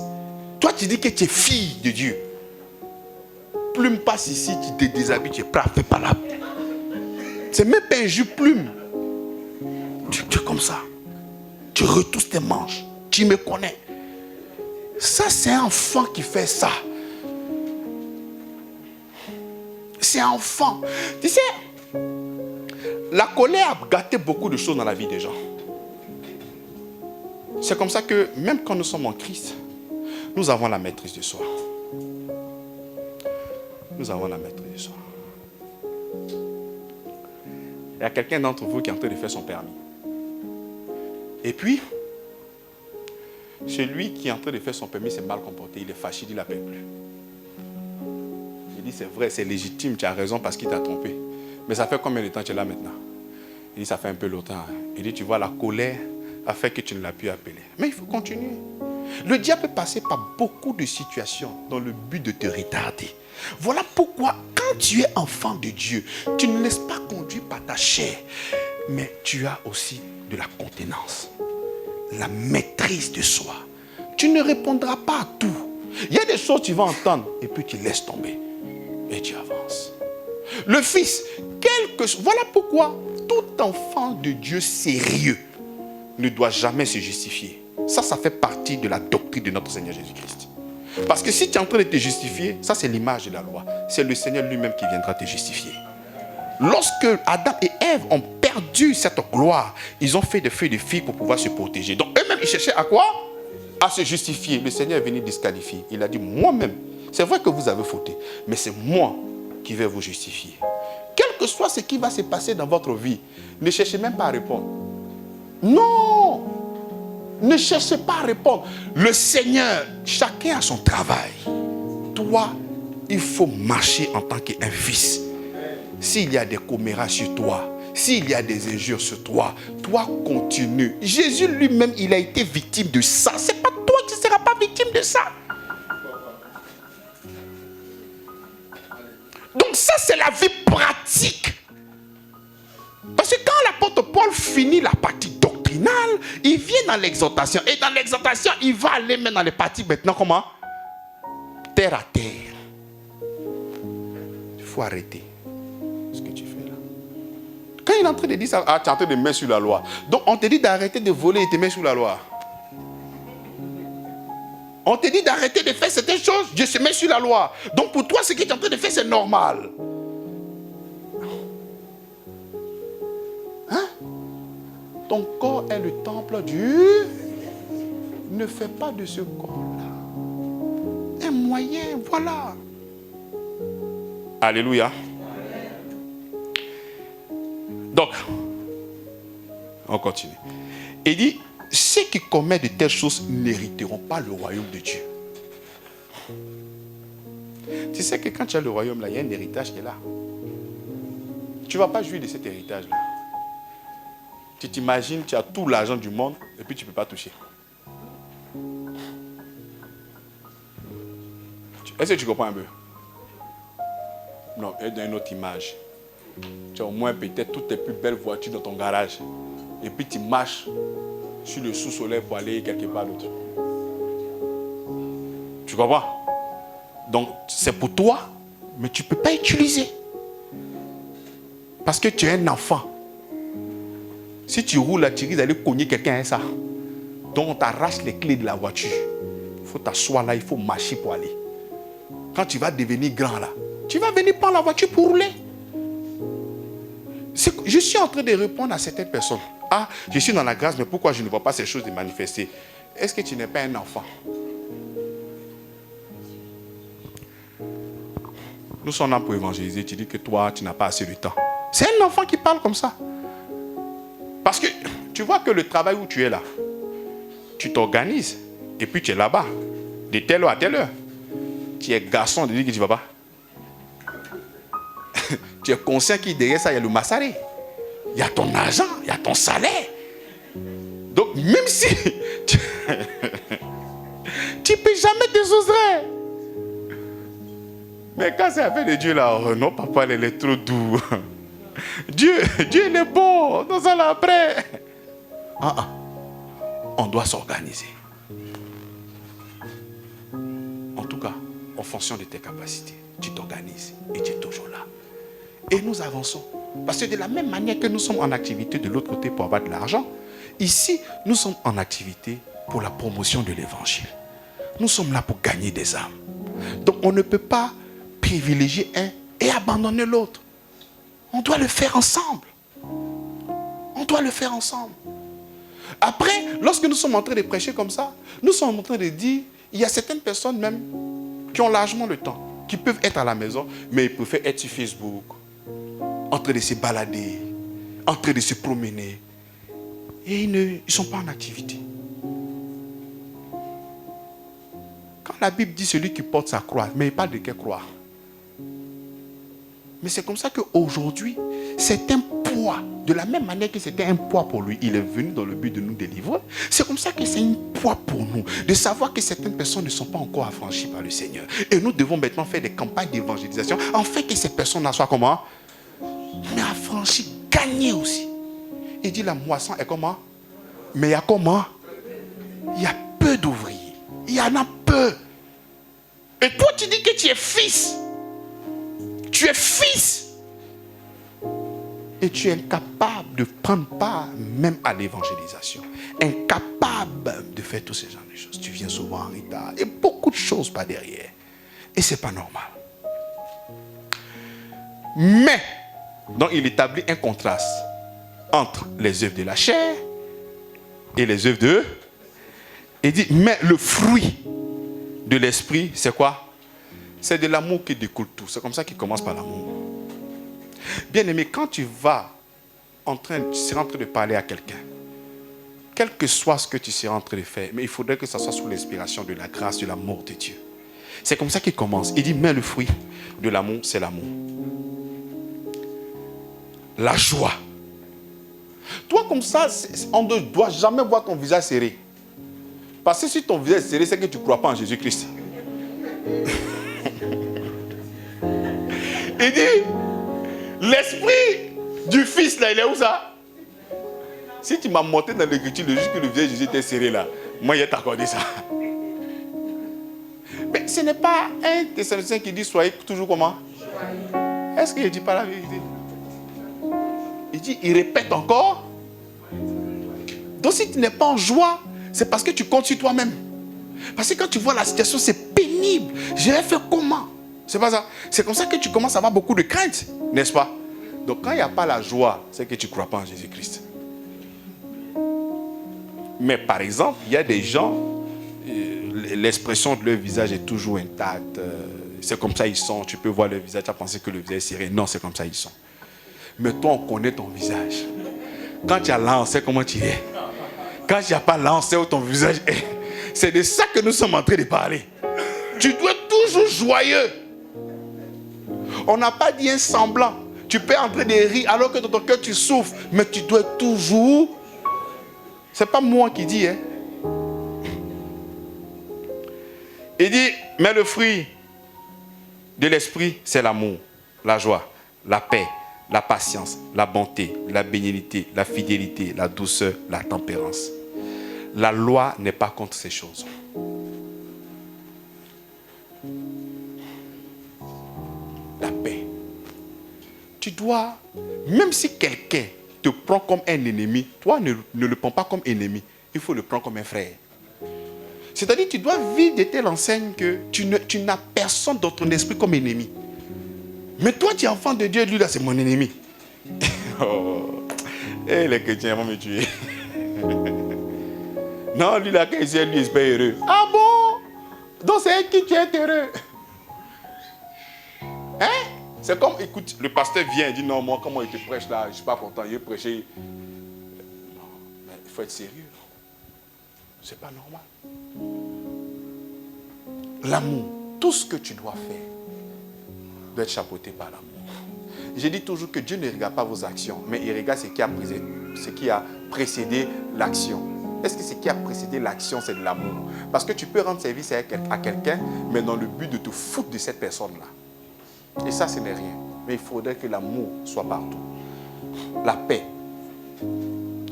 Toi, tu dis que tu es fille de Dieu. Plume passe ici, tu te déshabilles, tu es prêt à faire par là. C'est même pas un jus plume. Tu es comme ça. Tu retousses tes manches. Tu me connais. Ça, c'est un enfant qui fait ça. C'est un enfant. Tu sais, la colère a gâté beaucoup de choses dans la vie des gens. C'est comme ça que même quand nous sommes en Christ, nous avons la maîtrise de soi. Nous avons la maîtrise de soi. Il y a quelqu'un d'entre vous qui est en train de faire son permis. Et puis, celui qui est en train de faire son permis s'est mal comporté. Il est fâché, il ne l'appelle plus. Il dit, c'est vrai, c'est légitime, tu as raison parce qu'il t'a trompé. Mais ça fait combien de temps tu es là maintenant? Il dit, ça fait un peu longtemps. Il dit, tu vois, la colère a fait que tu ne l'as plus appelé. Mais il faut continuer. Le diable peut passer par beaucoup de situations dans le but de te retarder. Voilà pourquoi, quand tu es enfant de Dieu, tu ne laisses pas conduire par ta chair, mais tu as aussi de la contenance, la maîtrise de soi. Tu ne répondras pas à tout. Il y a des choses que tu vas entendre et puis tu laisses tomber et tu avances. Le fils, voilà pourquoi tout enfant de Dieu sérieux ne doit jamais se justifier. Ça fait partie de la doctrine de notre Seigneur Jésus-Christ. Parce que si tu es en train de te justifier, ça c'est l'image de la loi. C'est le Seigneur lui-même qui viendra te justifier. Lorsque Adam et Ève ont perdu cette gloire, ils ont fait des feux de filles pour pouvoir se protéger. Donc eux-mêmes, ils cherchaient à quoi? À se justifier. Le Seigneur est venu disqualifier. Il a dit, moi-même, c'est vrai que vous avez fauté, mais c'est moi qui vais vous justifier. Quel que soit ce qui va se passer dans votre vie, ne cherchez même pas à répondre. Non! Ne cherchez pas à répondre. Le Seigneur, chacun a son travail. Toi, il faut marcher en tant qu'un fils. S'il y a des commérages sur toi, s'il y a des injures sur toi, toi continue. Jésus lui-même, il a été victime de ça. C'est pas toi qui ne seras pas victime de ça. Donc ça, c'est la vie pratique. Parce que quand l'apôtre Paul finit la partie doctrinale, il vient dans l'exhortation. Et dans l'exhortation, il va aller même dans les parties maintenant, comment? Terre à terre. Il faut arrêter ce que tu fais là. il est en train de dire ça, ah, tu es en train de mettre sur la loi. Donc on te dit d'arrêter de voler et te mettre sous la loi. On te dit d'arrêter de faire certaines choses, Dieu se met sur la loi. Donc pour toi, ce que tu es en train de faire, c'est normal. Hein? Ton corps est le temple du... Ne fais pas de ce corps-là un moyen, voilà. Alléluia. Donc, on continue. Il dit, ceux qui commettent de telles choses n'hériteront pas le royaume de Dieu. Tu sais que quand tu as le royaume là, il y a un héritage qui est là. Tu ne vas pas jouir de cet héritage-là. Tu t'imagines, tu as tout l'argent du monde et puis tu ne peux pas toucher. Est-ce que tu comprends un peu? Non, et dans une autre image. Tu as au moins peut-être toutes tes plus belles voitures dans ton garage. Et puis tu marches sur le sous-soleil pour aller quelque part d'autre. Tu comprends? Donc c'est pour toi, mais tu ne peux pas utiliser. Parce que tu es un enfant. Si tu roules là, tu risques d'aller cogner quelqu'un avec ça. Donc on t'arrache les clés de la voiture. Il faut t'asseoir là, il faut marcher pour aller. Quand tu vas devenir grand là, tu vas venir prendre la voiture pour rouler. Je suis en train de répondre à certaines personnes. Ah, je suis dans la grâce, mais pourquoi je ne vois pas ces choses se manifester? Est-ce que tu n'es pas un enfant? Nous sommes là pour évangéliser. Tu dis que toi, tu n'as pas assez de temps. C'est un enfant qui parle comme ça. Parce que tu vois que le travail où tu es là, tu t'organises et puis tu es là-bas, de telle heure à telle heure. Tu es garçon de dire que tu ne vas pas. Tu es conscient qu'il derrière ça, il y a le massaré. Il y a ton argent, il y a ton salaire. Donc même si tu ne peux jamais te soustraire. Mais quand c'est affaire de Dieu là, oh non papa, il est trop doux. Dieu il est bon, nous allons après. On doit s'organiser. En tout cas, en fonction de tes capacités, tu t'organises et tu es toujours là. Et nous avançons. Parce que de la même manière que nous sommes en activité de l'autre côté pour avoir de l'argent, ici, nous sommes en activité pour la promotion de l'évangile. Nous sommes là pour gagner des âmes. Donc on ne peut pas privilégier un et abandonner l'autre. On doit le faire ensemble. On doit le faire ensemble. Après, lorsque nous sommes en train de prêcher comme ça, nous sommes en train de dire, il y a certaines personnes même qui ont largement le temps, qui peuvent être à la maison, mais ils préfèrent être sur Facebook, en train de se balader, en train de se promener. Et ils ne sont pas en activité. Quand la Bible dit celui qui porte sa croix, mais il parle de quelle croix? Mais c'est comme ça qu'aujourd'hui, c'est un poids. De la même manière que c'était un poids pour lui, il est venu dans le but de nous délivrer. C'est comme ça que c'est un poids pour nous. De savoir que certaines personnes ne sont pas encore affranchies par le Seigneur. Et nous devons maintenant faire des campagnes d'évangélisation, afin que ces personnes-là soient comment? Mais affranchies, gagnées aussi. Il dit la moisson est comment? Mais il y a comment? Il y a peu d'ouvriers. Il y en a peu. Et toi tu dis que tu es fils. Tu es fils. Et tu es incapable de prendre part même à l'évangélisation. Incapable de faire tous ces genres de choses. Tu viens souvent en retard. Et beaucoup de choses par derrière. Et ce n'est pas normal. Mais, donc il établit un contraste entre les œuvres de la chair et les œuvres de... Il dit, mais le fruit de l'esprit, c'est quoi? C'est de l'amour qui découle tout. C'est comme ça qu'il commence par l'amour. Bien aimé, quand tu seras en train de parler à quelqu'un, quel que soit ce que tu seras en train de faire, mais il faudrait que ça soit sous l'inspiration de la grâce, de l'amour de Dieu. C'est comme ça qu'il commence. Il dit, mais le fruit de l'amour, c'est l'amour. La joie. Toi, comme ça, on ne doit jamais voir ton visage serré. Parce que si ton visage est serré, c'est que tu ne crois pas en Jésus-Christ. Il dit, l'esprit du fils là, il est où ça? Si tu m'as monté dans l'écriture, le jour que le visage de Jésus était serré là, moi il vais t'accorder ça. Mais ce n'est pas un Thessaloniciens qui dit soyez toujours comment? Est-ce qu'il ne dit pas la vérité? Il dit, il répète encore. Donc si tu n'es pas en joie, c'est parce que tu comptes sur toi-même. Parce que quand tu vois la situation, c'est pénible. Je vais faire comment? C'est pas ça. C'est comme ça que tu commences à avoir beaucoup de crainte, n'est-ce pas? Donc quand il n'y a pas la joie, c'est que tu ne crois pas en Jésus-Christ. Mais par exemple, il y a des gens, l'expression de leur visage est toujours intacte. C'est comme ça ils sont. Tu peux voir leur visage, tu as pensé que le visage est serré. Non, c'est comme ça ils sont. Mais toi, on connaît ton visage. Quand tu as là, on sait comment tu es. Quand il n'y a pas là, on sait où ton visage est. C'est de ça que nous sommes en train de parler. Tu dois être toujours joyeux. On n'a pas dit un semblant. Tu peux entrer des rires alors que dans ton cœur tu souffres. Mais tu dois être toujours... C'est pas moi qui dis. Il dit, mais le fruit de l'esprit, c'est l'amour, la joie, la paix, la patience, la bonté, la bénignité, la fidélité, la douceur, la tempérance. La loi n'est pas contre ces choses. La paix. Tu dois, même si quelqu'un te prend comme un ennemi, toi ne le prends pas comme ennemi. Il faut le prendre comme un frère. C'est-à-dire que tu dois vivre de telle enseigne que tu n'as personne dans ton esprit comme ennemi. Mais toi, tu es enfant de Dieu, lui là, c'est mon ennemi. Oh. Et les chrétiens vont me tuer. Non, lui là, quand il est, lui, il est pas heureux. Ah bon? Donc c'est qui tu es heureux? Hein? C'est comme, écoute, le pasteur vient et dit non, moi, comment il te prêche là? Je ne suis pas content, il est prêché. Non, mais il faut être sérieux. C'est pas normal. L'amour, tout ce que tu dois faire doit être chapeauté par l'amour. J'ai dit toujours que Dieu ne regarde pas vos actions, mais il regarde ce qui a précédé l'action. Est-ce que ce qui a précédé l'action, c'est de l'amour? Parce que tu peux rendre service à quelqu'un, mais dans le but de te foutre de cette personne-là. Et ça, ce n'est rien. Mais il faudrait que l'amour soit partout. La paix.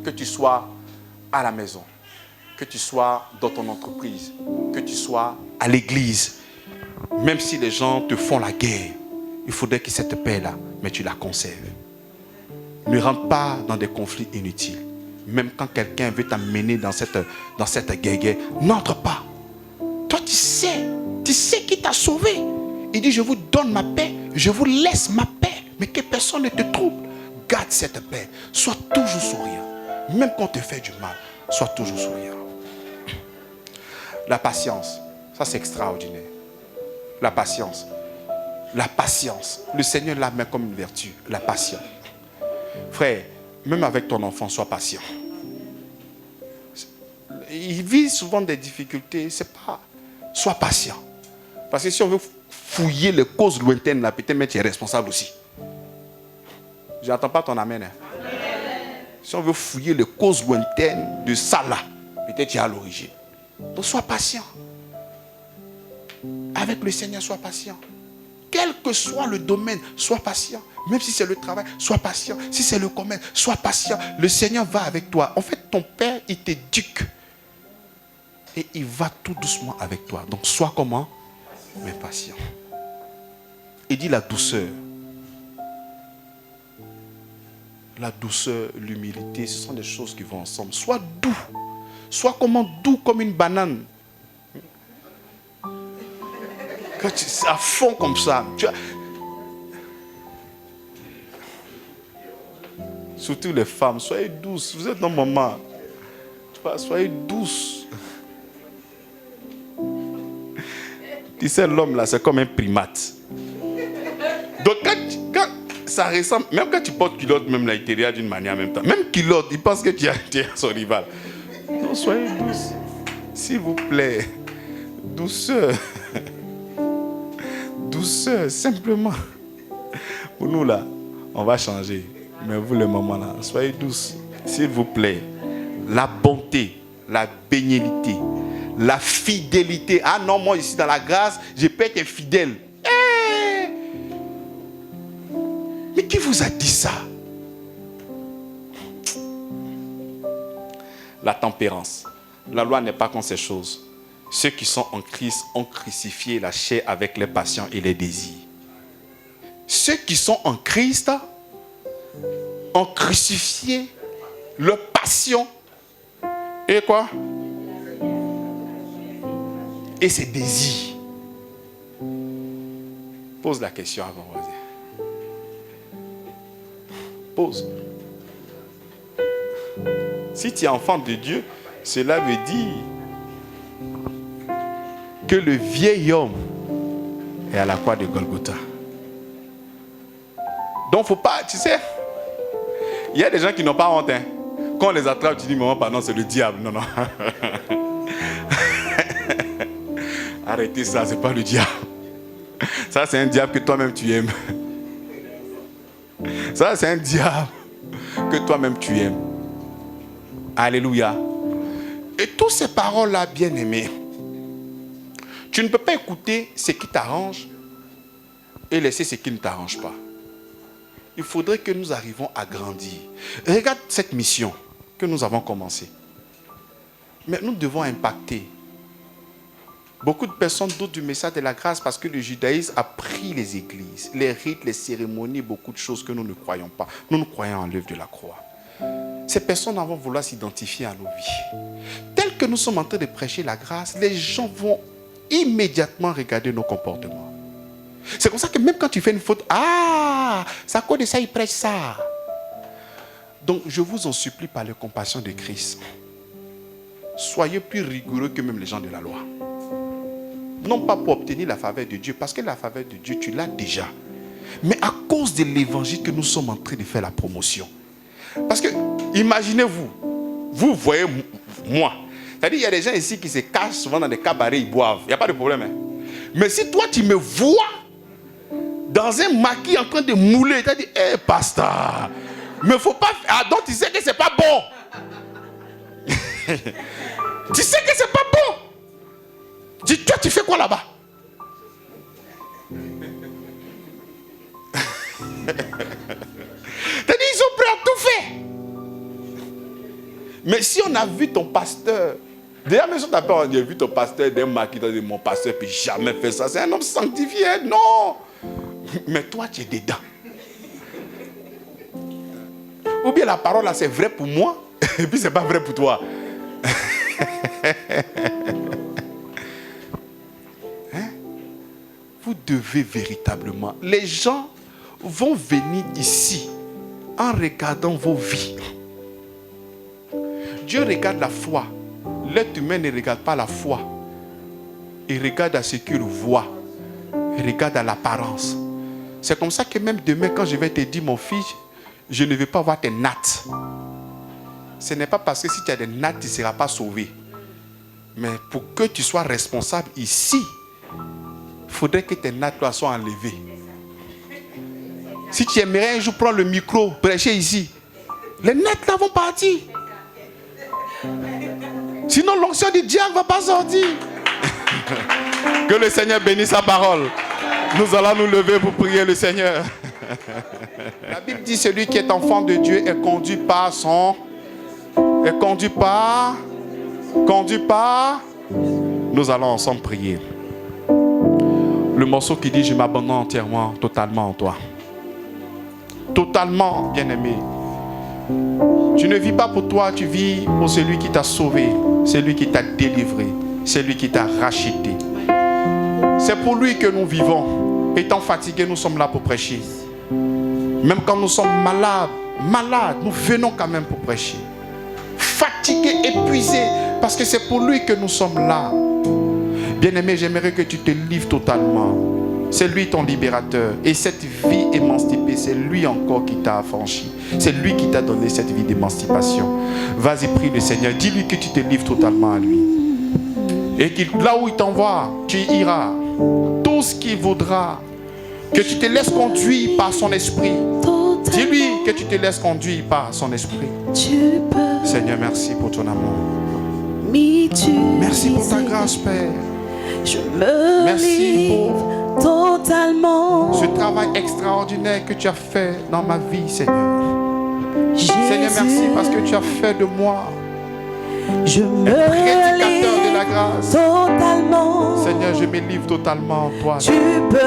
Que tu sois à la maison, que tu sois dans ton entreprise, que tu sois à l'église. Même si les gens te font la guerre, il faudrait que cette paix-là, mais tu la conserves. Ne rentre pas dans des conflits inutiles. Même quand quelqu'un veut t'amener dans cette guerre, n'entre pas. Toi, tu sais qui t'a sauvé. Il dit, je vous donne ma paix, je vous laisse ma paix, mais que personne ne te trouble. Garde cette paix. Sois toujours souriant. Même quand on te fait du mal, sois toujours souriant. La patience, ça c'est extraordinaire. La patience. La patience. Le Seigneur la met comme une vertu. La patience. Frère, même avec ton enfant, sois patient. Il vit souvent des difficultés. C'est pas... Sois patient. Parce que si on veut fouiller les causes lointaines, là, peut-être tu es responsable aussi. Je n'attends pas ton amen. Si on veut fouiller les causes lointaines de ça là, peut-être tu es à l'origine. Donc sois patient. Avec le Seigneur, sois patient. Quel que soit le domaine, sois patient. Même si c'est le travail, sois patient. Si c'est le commerce, sois patient. Le Seigneur va avec toi. En fait, ton Père, il t'éduque. Et il va tout doucement avec toi. Donc sois comment? Mais patient. Il dit la douceur. La douceur, l'humilité, ce sont des choses qui vont ensemble. Sois doux. Sois comment doux comme une banane. Quand tu es à fond comme ça, surtout les femmes, soyez douces. Vous êtes dans mon moment. Soyez douces. Tu sais, l'homme là, c'est comme un primate. Donc quand ça ressemble, même quand tu portes culotte, même là, il te regarde d'une manière en même temps. Même culotte, il pense que tu es son rival. Donc soyez douces. S'il vous plaît. Douceur. Douceur, simplement. Pour nous là, on va changer. Mais vous, le moment là, soyez douces. S'il vous plaît. La bonté, la bénignité, la fidélité. Ah non, moi ici dans la grâce, je peux être infidèle. Hey! Mais qui vous a dit ça? La tempérance. La loi n'est pas contre ces choses. Ceux qui sont en Christ ont crucifié la chair avec les passions et les désirs. Ceux qui sont en Christ ont crucifié leur passion et quoi? Et ses désirs. Pose la question avant, vas-y. Pose. Si tu es enfant de Dieu, cela veut dire que le vieil homme est à la croix de Golgotha. Donc, faut pas, tu sais, il y a des gens qui n'ont pas honte. Hein. Quand on les attrape, tu dis, maman, pardon, c'est le diable. Non, non. Arrêtez ça, c'est pas le diable. Ça, c'est un diable que toi-même tu aimes. Ça, c'est un diable que toi-même tu aimes. Alléluia. Et toutes ces paroles-là, bien-aimées, tu ne peux pas écouter ce qui t'arrange et laisser ce qui ne t'arrange pas. Il faudrait que nous arrivions à grandir. Regarde cette mission que nous avons commencée. Mais nous devons impacter. Beaucoup de personnes doutent du message de la grâce parce que le judaïsme a pris les églises, les rites, les cérémonies, beaucoup de choses que nous ne croyons pas. Nous croyons en l'œuvre de la croix. Ces personnes vont vouloir s'identifier à nos vies. Tel que nous sommes en train de prêcher la grâce, les gens vont immédiatement regarder nos comportements. C'est comme ça que même quand tu fais une faute, ah, ça cause de ça, il prêche ça. Donc je vous en supplie par la compassion de Christ, soyez plus rigoureux que même les gens de la loi. Non pas pour obtenir la faveur de Dieu, parce que la faveur de Dieu, tu l'as déjà. Mais à cause de l'évangile que nous sommes en train de faire la promotion. Parce que, imaginez-vous, vous voyez moi. C'est-à-dire, il y a des gens ici qui se cachent souvent dans des cabarets, ils boivent. Il n'y a pas de problème. Hein? Mais si toi, tu me vois dans un maquis en train de mouler, tu as dit, hé, pasteur, mais il ne faut pas... Ah, donc tu sais que ce n'est pas bon. Tu sais que ce n'est pas bon. Dis, toi, tu fais quoi là-bas? T'as dit, ils ont prêt à tout faire. Mais si on a vu ton pasteur, déjà, même si on t'a pas vu ton pasteur d'un maquis, t'as dit, mon pasteur ne peut jamais faire ça. C'est un homme sanctifié. Non. Mais toi, tu es dedans. Ou bien la parole là, c'est vrai pour moi, et puis c'est pas vrai pour toi. Vous devez véritablement... Les gens vont venir ici en regardant vos vies. Dieu regarde la foi. L'être humain ne regarde pas la foi. Il regarde à ce qu'il voit. Il regarde à l'apparence. C'est comme ça que même demain, quand je vais te dire, mon fils, je ne veux pas voir tes nattes. Ce n'est pas parce que si tu as des nattes, tu ne seras pas sauvé. Mais pour que tu sois responsable ici, il faudrait que tes nattes soient enlevées. Si tu aimerais un jour prendre le micro, prêcher ici, les nattes là vont partir. Sinon l'onction du diable ne va pas sortir. Que le Seigneur bénisse sa parole. Nous allons nous lever pour prier le Seigneur. La Bible dit celui qui est enfant de Dieu est conduit par son... Est conduit par... Nous allons ensemble prier. Le morceau qui dit je m'abandonne entièrement, totalement en toi. Totalement, bien-aimé. Tu ne vis pas pour toi, tu vis pour celui qui t'a sauvé, celui qui t'a délivré, celui qui t'a racheté. C'est pour lui que nous vivons. Étant fatigués, nous sommes là pour prêcher. Même quand nous sommes malades, nous venons quand même pour prêcher. Fatigués, épuisés, parce que c'est pour lui que nous sommes là. Bien-aimé, j'aimerais que tu te livres totalement. C'est lui ton libérateur. Et cette vie émancipée, c'est lui encore qui t'a affranchi. C'est lui qui t'a donné cette vie d'émancipation. Vas-y, prie le Seigneur. Dis-lui que tu te livres totalement à lui. Et que là où il t'envoie, tu iras. Tout ce qu'il voudra. Que tu te laisses conduire par son esprit. Dis-lui que tu te laisses conduire par son esprit. Seigneur, merci pour ton amour. Merci pour ta grâce, Père. Je me Merci livre totalement. ce travail extraordinaire que tu as fait dans ma vie, Seigneur. Seigneur, merci parce que tu as fait de moi je me prédicateur de la livre grâce. totalement. Seigneur, Seigneur, je me livre totalement à toi. Tu peux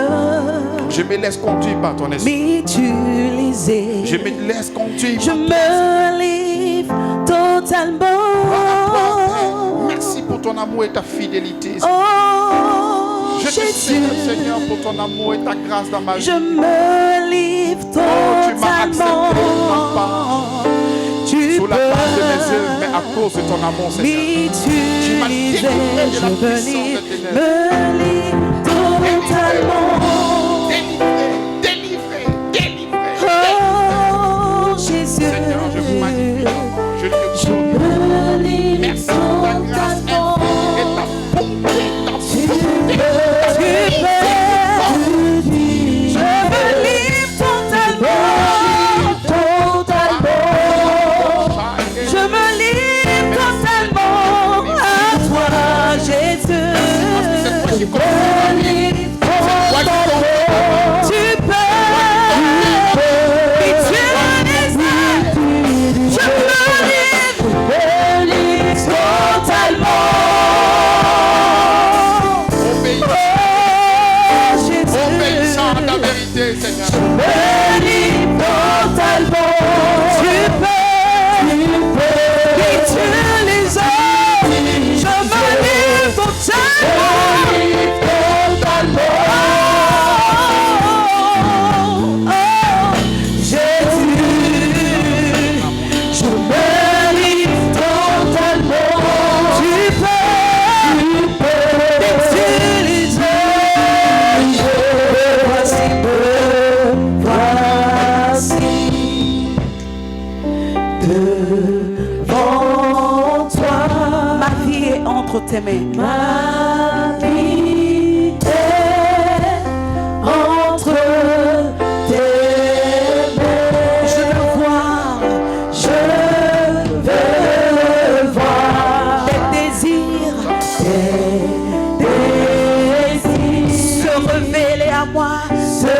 Je me laisse conduire par ton esprit. m'utiliser. Je me laisse conduire Je par ton esprit. me livre totalement. Merci pour ton amour et ta fidélité. Oh, Je te Jésus, salue, Seigneur, pour ton amour et ta grâce dans ma vie. je me livre tu m'as accepté, non totalement. pas Tu sous la base de mes peux œuvres, mais à cause de ton amour, Seigneur. m'utiliser. délivré de Je la me puissance livre, des ténèbres. me livre totalement. Délivré, délivré. Oh, Jésus, Seigneur, je vous magnifie. Je te glorifie. me livre Merci pour ta grâce totalement. infinie et ta bonté, ta bonté. Tu peux, je me livre totalement, totalement. Je me livre totalement à toi, Jésus. Je me livre totalement. Tu peux m'utiliser. Je me livre totalement. Obéissant à ta vérité, Seigneur. Me livre totalement. Tu peux m'utiliser. Je me livre totalement. Oh, Jésus, je me livre totalement. Tu peux m'utiliser. Me voici devant toi. Ma vie est entre tes mains. Ma vie est entre tes mains. Je veux voir, je veux voir tes désirs se révéler à moi, se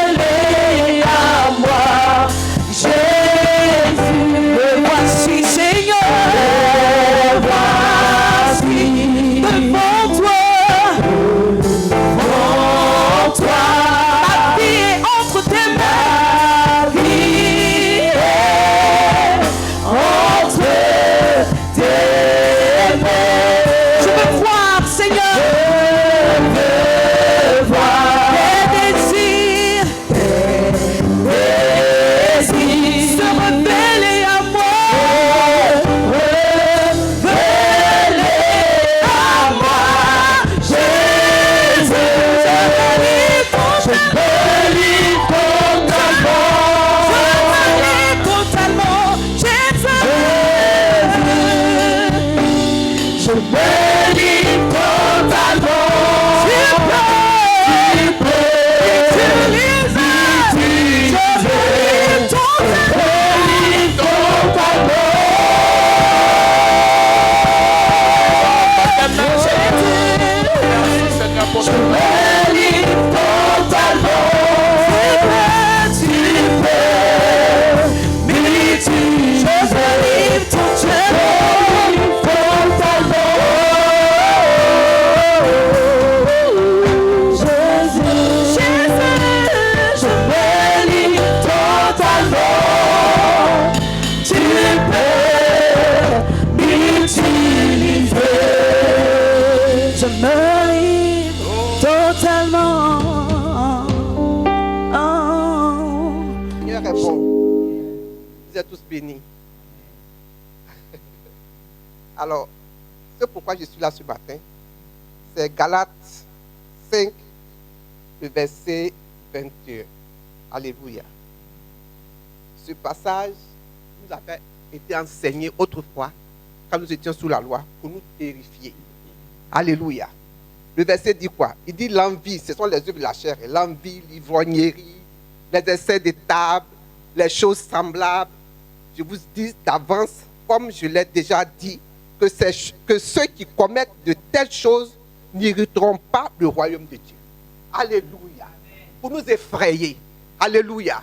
révéler à moi. Jésus, me voici, Seigneur, me voici devant toi, devant toi. Ma vie est entre tes mains, ma vie est entre tes mains. Je veux voir, Seigneur, je veux voir tes désirs se révéler à moi, révéler à moi. Jésus, je me livre totalement, je me livre totalement. Jésus, je me livre totalement. Tu peux utiliser. Je me livre Merci, Seigneur, pour je ton amour. me livre totalement. Tu peux m'utiliser. Je me livre totalement. Jésus, je me livre totalement. Tu peux m'utiliser. Je me livre totalement. Oh. Seigneur est bon. Vous êtes tous bénis. Alors, c'est pourquoi je suis là ce matin. C'est Galates 5, le verset 21. Alléluia. Ce passage nous avait été enseigné autrefois, quand nous étions sous la loi, pour nous purifier. Alléluia. Le verset dit quoi? Il dit l'envie, ce sont les œuvres de la chair. L'envie, l'ivrognerie, les essais de table, les choses semblables. Je vous dis d'avance, comme je l'ai déjà dit, que ceux qui commettent de telles choses n'hériteront pas le royaume de Dieu. Alléluia. Pour nous effrayer. Alléluia.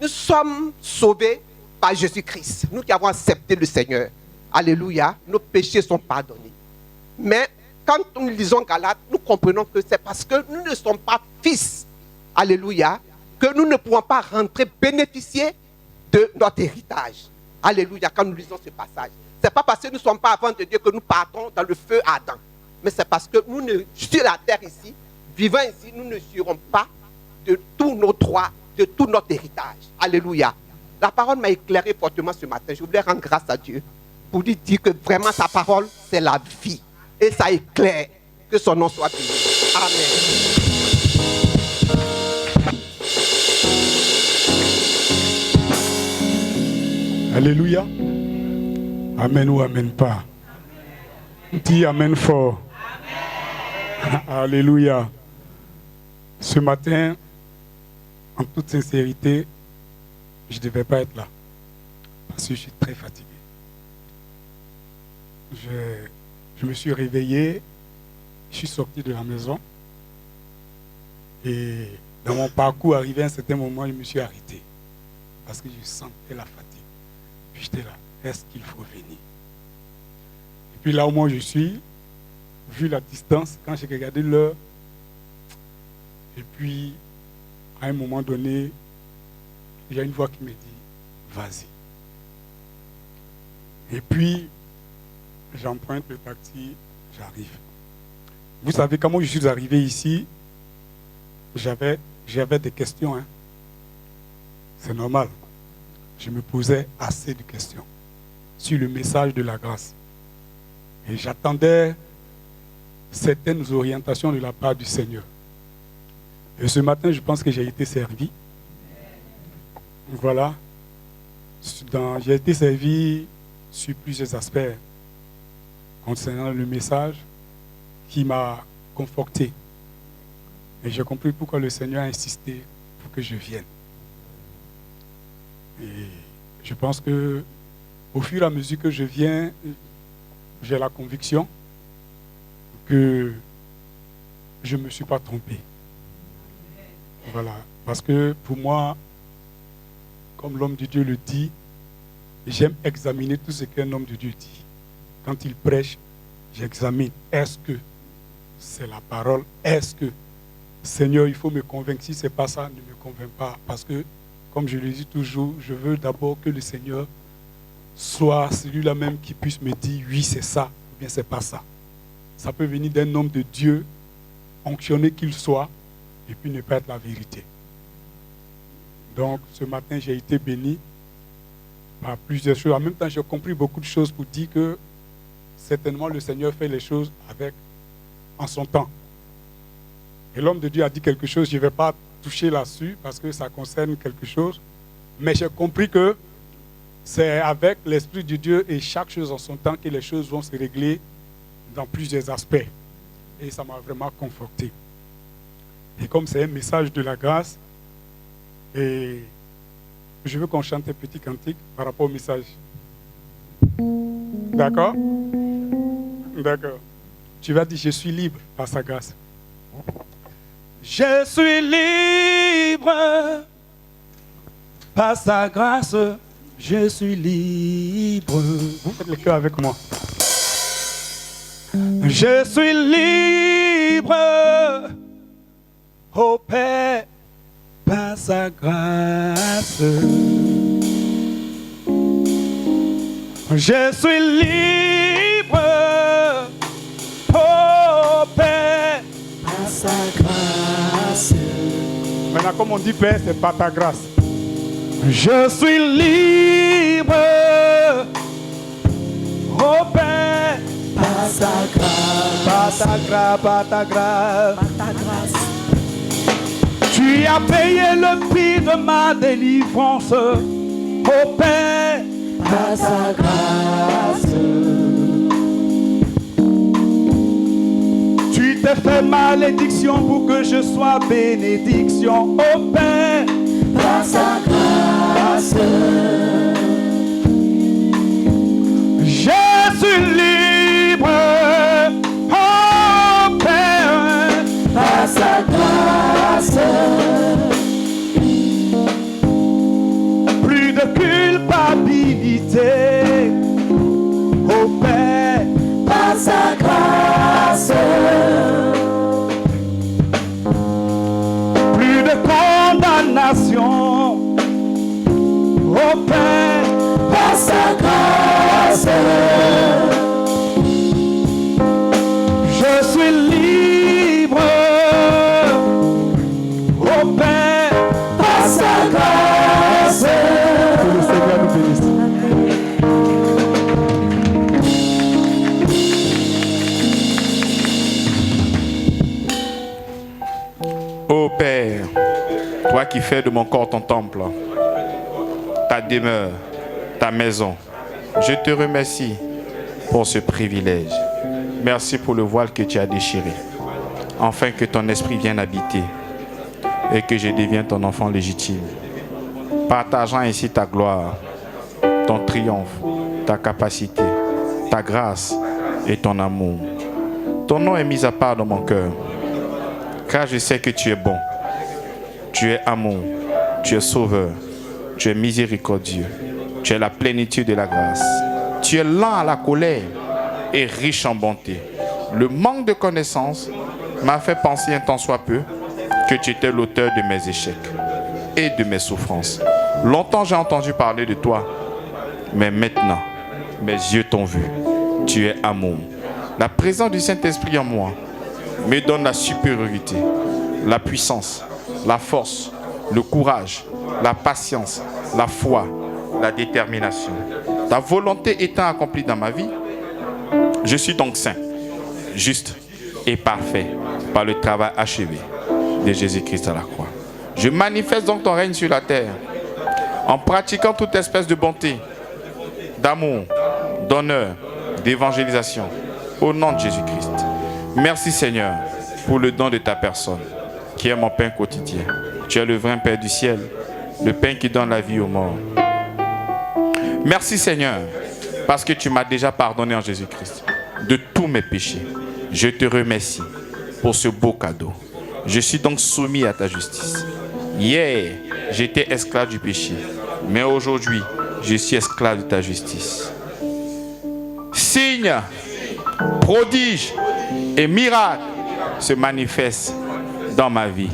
Nous sommes sauvés par Jésus-Christ. Nous qui avons accepté le Seigneur. Alléluia. Nos péchés sont pardonnés. Mais quand nous lisons Galates, nous comprenons que c'est parce que nous ne sommes pas fils, alléluia, que nous ne pouvons pas rentrer bénéficier de notre héritage. Alléluia, quand nous lisons ce passage. Ce n'est pas parce que nous ne sommes pas avant de Dieu que nous partons dans le feu ardent. Mais c'est parce que nous, sur la terre ici, vivant ici, nous ne jouirons pas de tous nos droits, de tout notre héritage. Alléluia. La parole m'a éclairé fortement ce matin. Je voulais rendre grâce à Dieu pour lui dire que vraiment sa parole, c'est la vie. Et ça éclaire. Que son nom soit béni. Amen. Alléluia. Amen ou amen pas. Dis amen fort. Amen. Alléluia. Ce matin, en toute sincérité, je ne devais pas être là. Parce que je suis très fatigué. Je me suis réveillé, je suis sorti de la maison. Et dans mon parcours, arrivé à un certain moment, je me suis arrêté. Parce que je sentais la fatigue. Puis j'étais là, est-ce qu'il faut venir? Et puis là où moi je suis, vu la distance, quand j'ai regardé l'heure, et puis à un moment donné, il y a une voix qui me dit, vas-y. Et puis, j'emprunte le taxi, j'arrive. Vous savez, comment je suis arrivé ici, j'avais des questions. Hein. C'est normal. Je me posais assez de questions sur le message de la grâce. Et j'attendais certaines orientations de la part du Seigneur. Et ce matin, je pense que j'ai été servi. Voilà. J'ai été servi sur plusieurs aspects concernant le message qui m'a conforté. Et j'ai compris pourquoi le Seigneur a insisté pour que je vienne. Et je pense que au fur et à mesure que je viens, j'ai la conviction que je ne me suis pas trompé. Voilà. Parce que pour moi, comme l'homme de Dieu le dit, j'aime examiner tout ce qu'un homme de Dieu dit. Quand il prêche, j'examine. Est-ce que c'est la parole? Est-ce que, Seigneur, il faut me convaincre? Si ce n'est pas ça, ne me convainc pas. Parce que, comme je le dis toujours, je veux d'abord que le Seigneur soit celui-là même qui puisse me dire oui, c'est ça, ou bien c'est pas ça. Ça peut venir d'un homme de Dieu, onctionné qu'il soit, et puis ne pas être la vérité. Donc, ce matin, j'ai été béni par plusieurs choses. En même temps, j'ai compris beaucoup de choses pour dire que certainement le Seigneur fait les choses en son temps. Et l'homme de Dieu a dit quelque chose, je ne vais pas toucher là-dessus parce que ça concerne quelque chose. Mais j'ai compris que c'est avec l'Esprit de Dieu et chaque chose en son temps que les choses vont se régler dans plusieurs aspects. Et ça m'a vraiment conforté. Et comme c'est un message de la grâce, et je veux qu'on chante un petit cantique par rapport au message. D'accord? D'accord. Tu vas dire, je suis libre par sa grâce. Je suis libre par sa grâce. Je suis libre. Vous faites le cœur avec moi. Je suis libre, ô Père, par sa grâce. Je suis libre, ô Père, par sa grâce. Maintenant, comme on dit Père, c'est par ta grâce. Je suis libre, ô Père, par sa grâce, par ta grâce, par ta grâce, par ta grâce. Tu as payé le prix de ma délivrance, ô Père, par sa grâce. Tu t'es fait malédiction pour que je sois bénédiction, ô Père, par sa grâce. Je suis libre, oh Père, par sa grâce. Plus de culpabilité, oh Père, par sa grâce. qui fait de mon corps ton temple, ta demeure, ta maison. Je te remercie pour ce privilège. Merci pour le voile que tu as déchiré, afin que ton esprit vienne habiter et que je devienne ton enfant légitime, partageant ainsi ta gloire, ton triomphe, ta capacité, ta grâce et ton amour. Ton nom est mis à part dans mon cœur, car je sais que tu es bon, tu es amour, tu es sauveur, tu es miséricordieux, tu es la plénitude de la grâce, tu es lent à la colère et riche en bonté. Le manque de connaissance m'a fait penser un tant soit peu que tu étais l'auteur de mes échecs et de mes souffrances. Longtemps j'ai entendu parler de toi, mais maintenant mes yeux t'ont vu. Tu es amour. La présence du Saint-Esprit en moi me donne la supériorité, la puissance, la force, le courage, la patience, la foi, la détermination. Ta volonté étant accomplie dans ma vie, je suis donc saint, juste et parfait par le travail achevé de Jésus-Christ à la croix. Je manifeste donc ton règne sur la terre en pratiquant toute espèce de bonté, d'amour, d'honneur, d'évangélisation au nom de Jésus-Christ. Merci Seigneur pour le don de ta personne qui est mon pain quotidien. Tu es le vrai Père du ciel, le pain qui donne la vie aux morts. Merci Seigneur parce que tu m'as déjà pardonné en Jésus-Christ de tous mes péchés. Je te remercie pour ce beau cadeau. Je suis donc soumis à ta justice. Hier, j'étais esclave du péché, mais aujourd'hui, je suis esclave de ta justice. Signes, prodiges et miracles se manifestent dans ma vie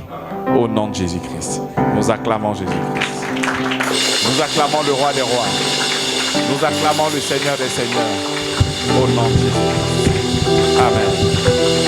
au nom de Jésus-Christ. Nous acclamons Jésus-Christ. Nous acclamons le roi des rois. Nous acclamons le Seigneur des seigneurs au nom de Jésus-Christ. Amen.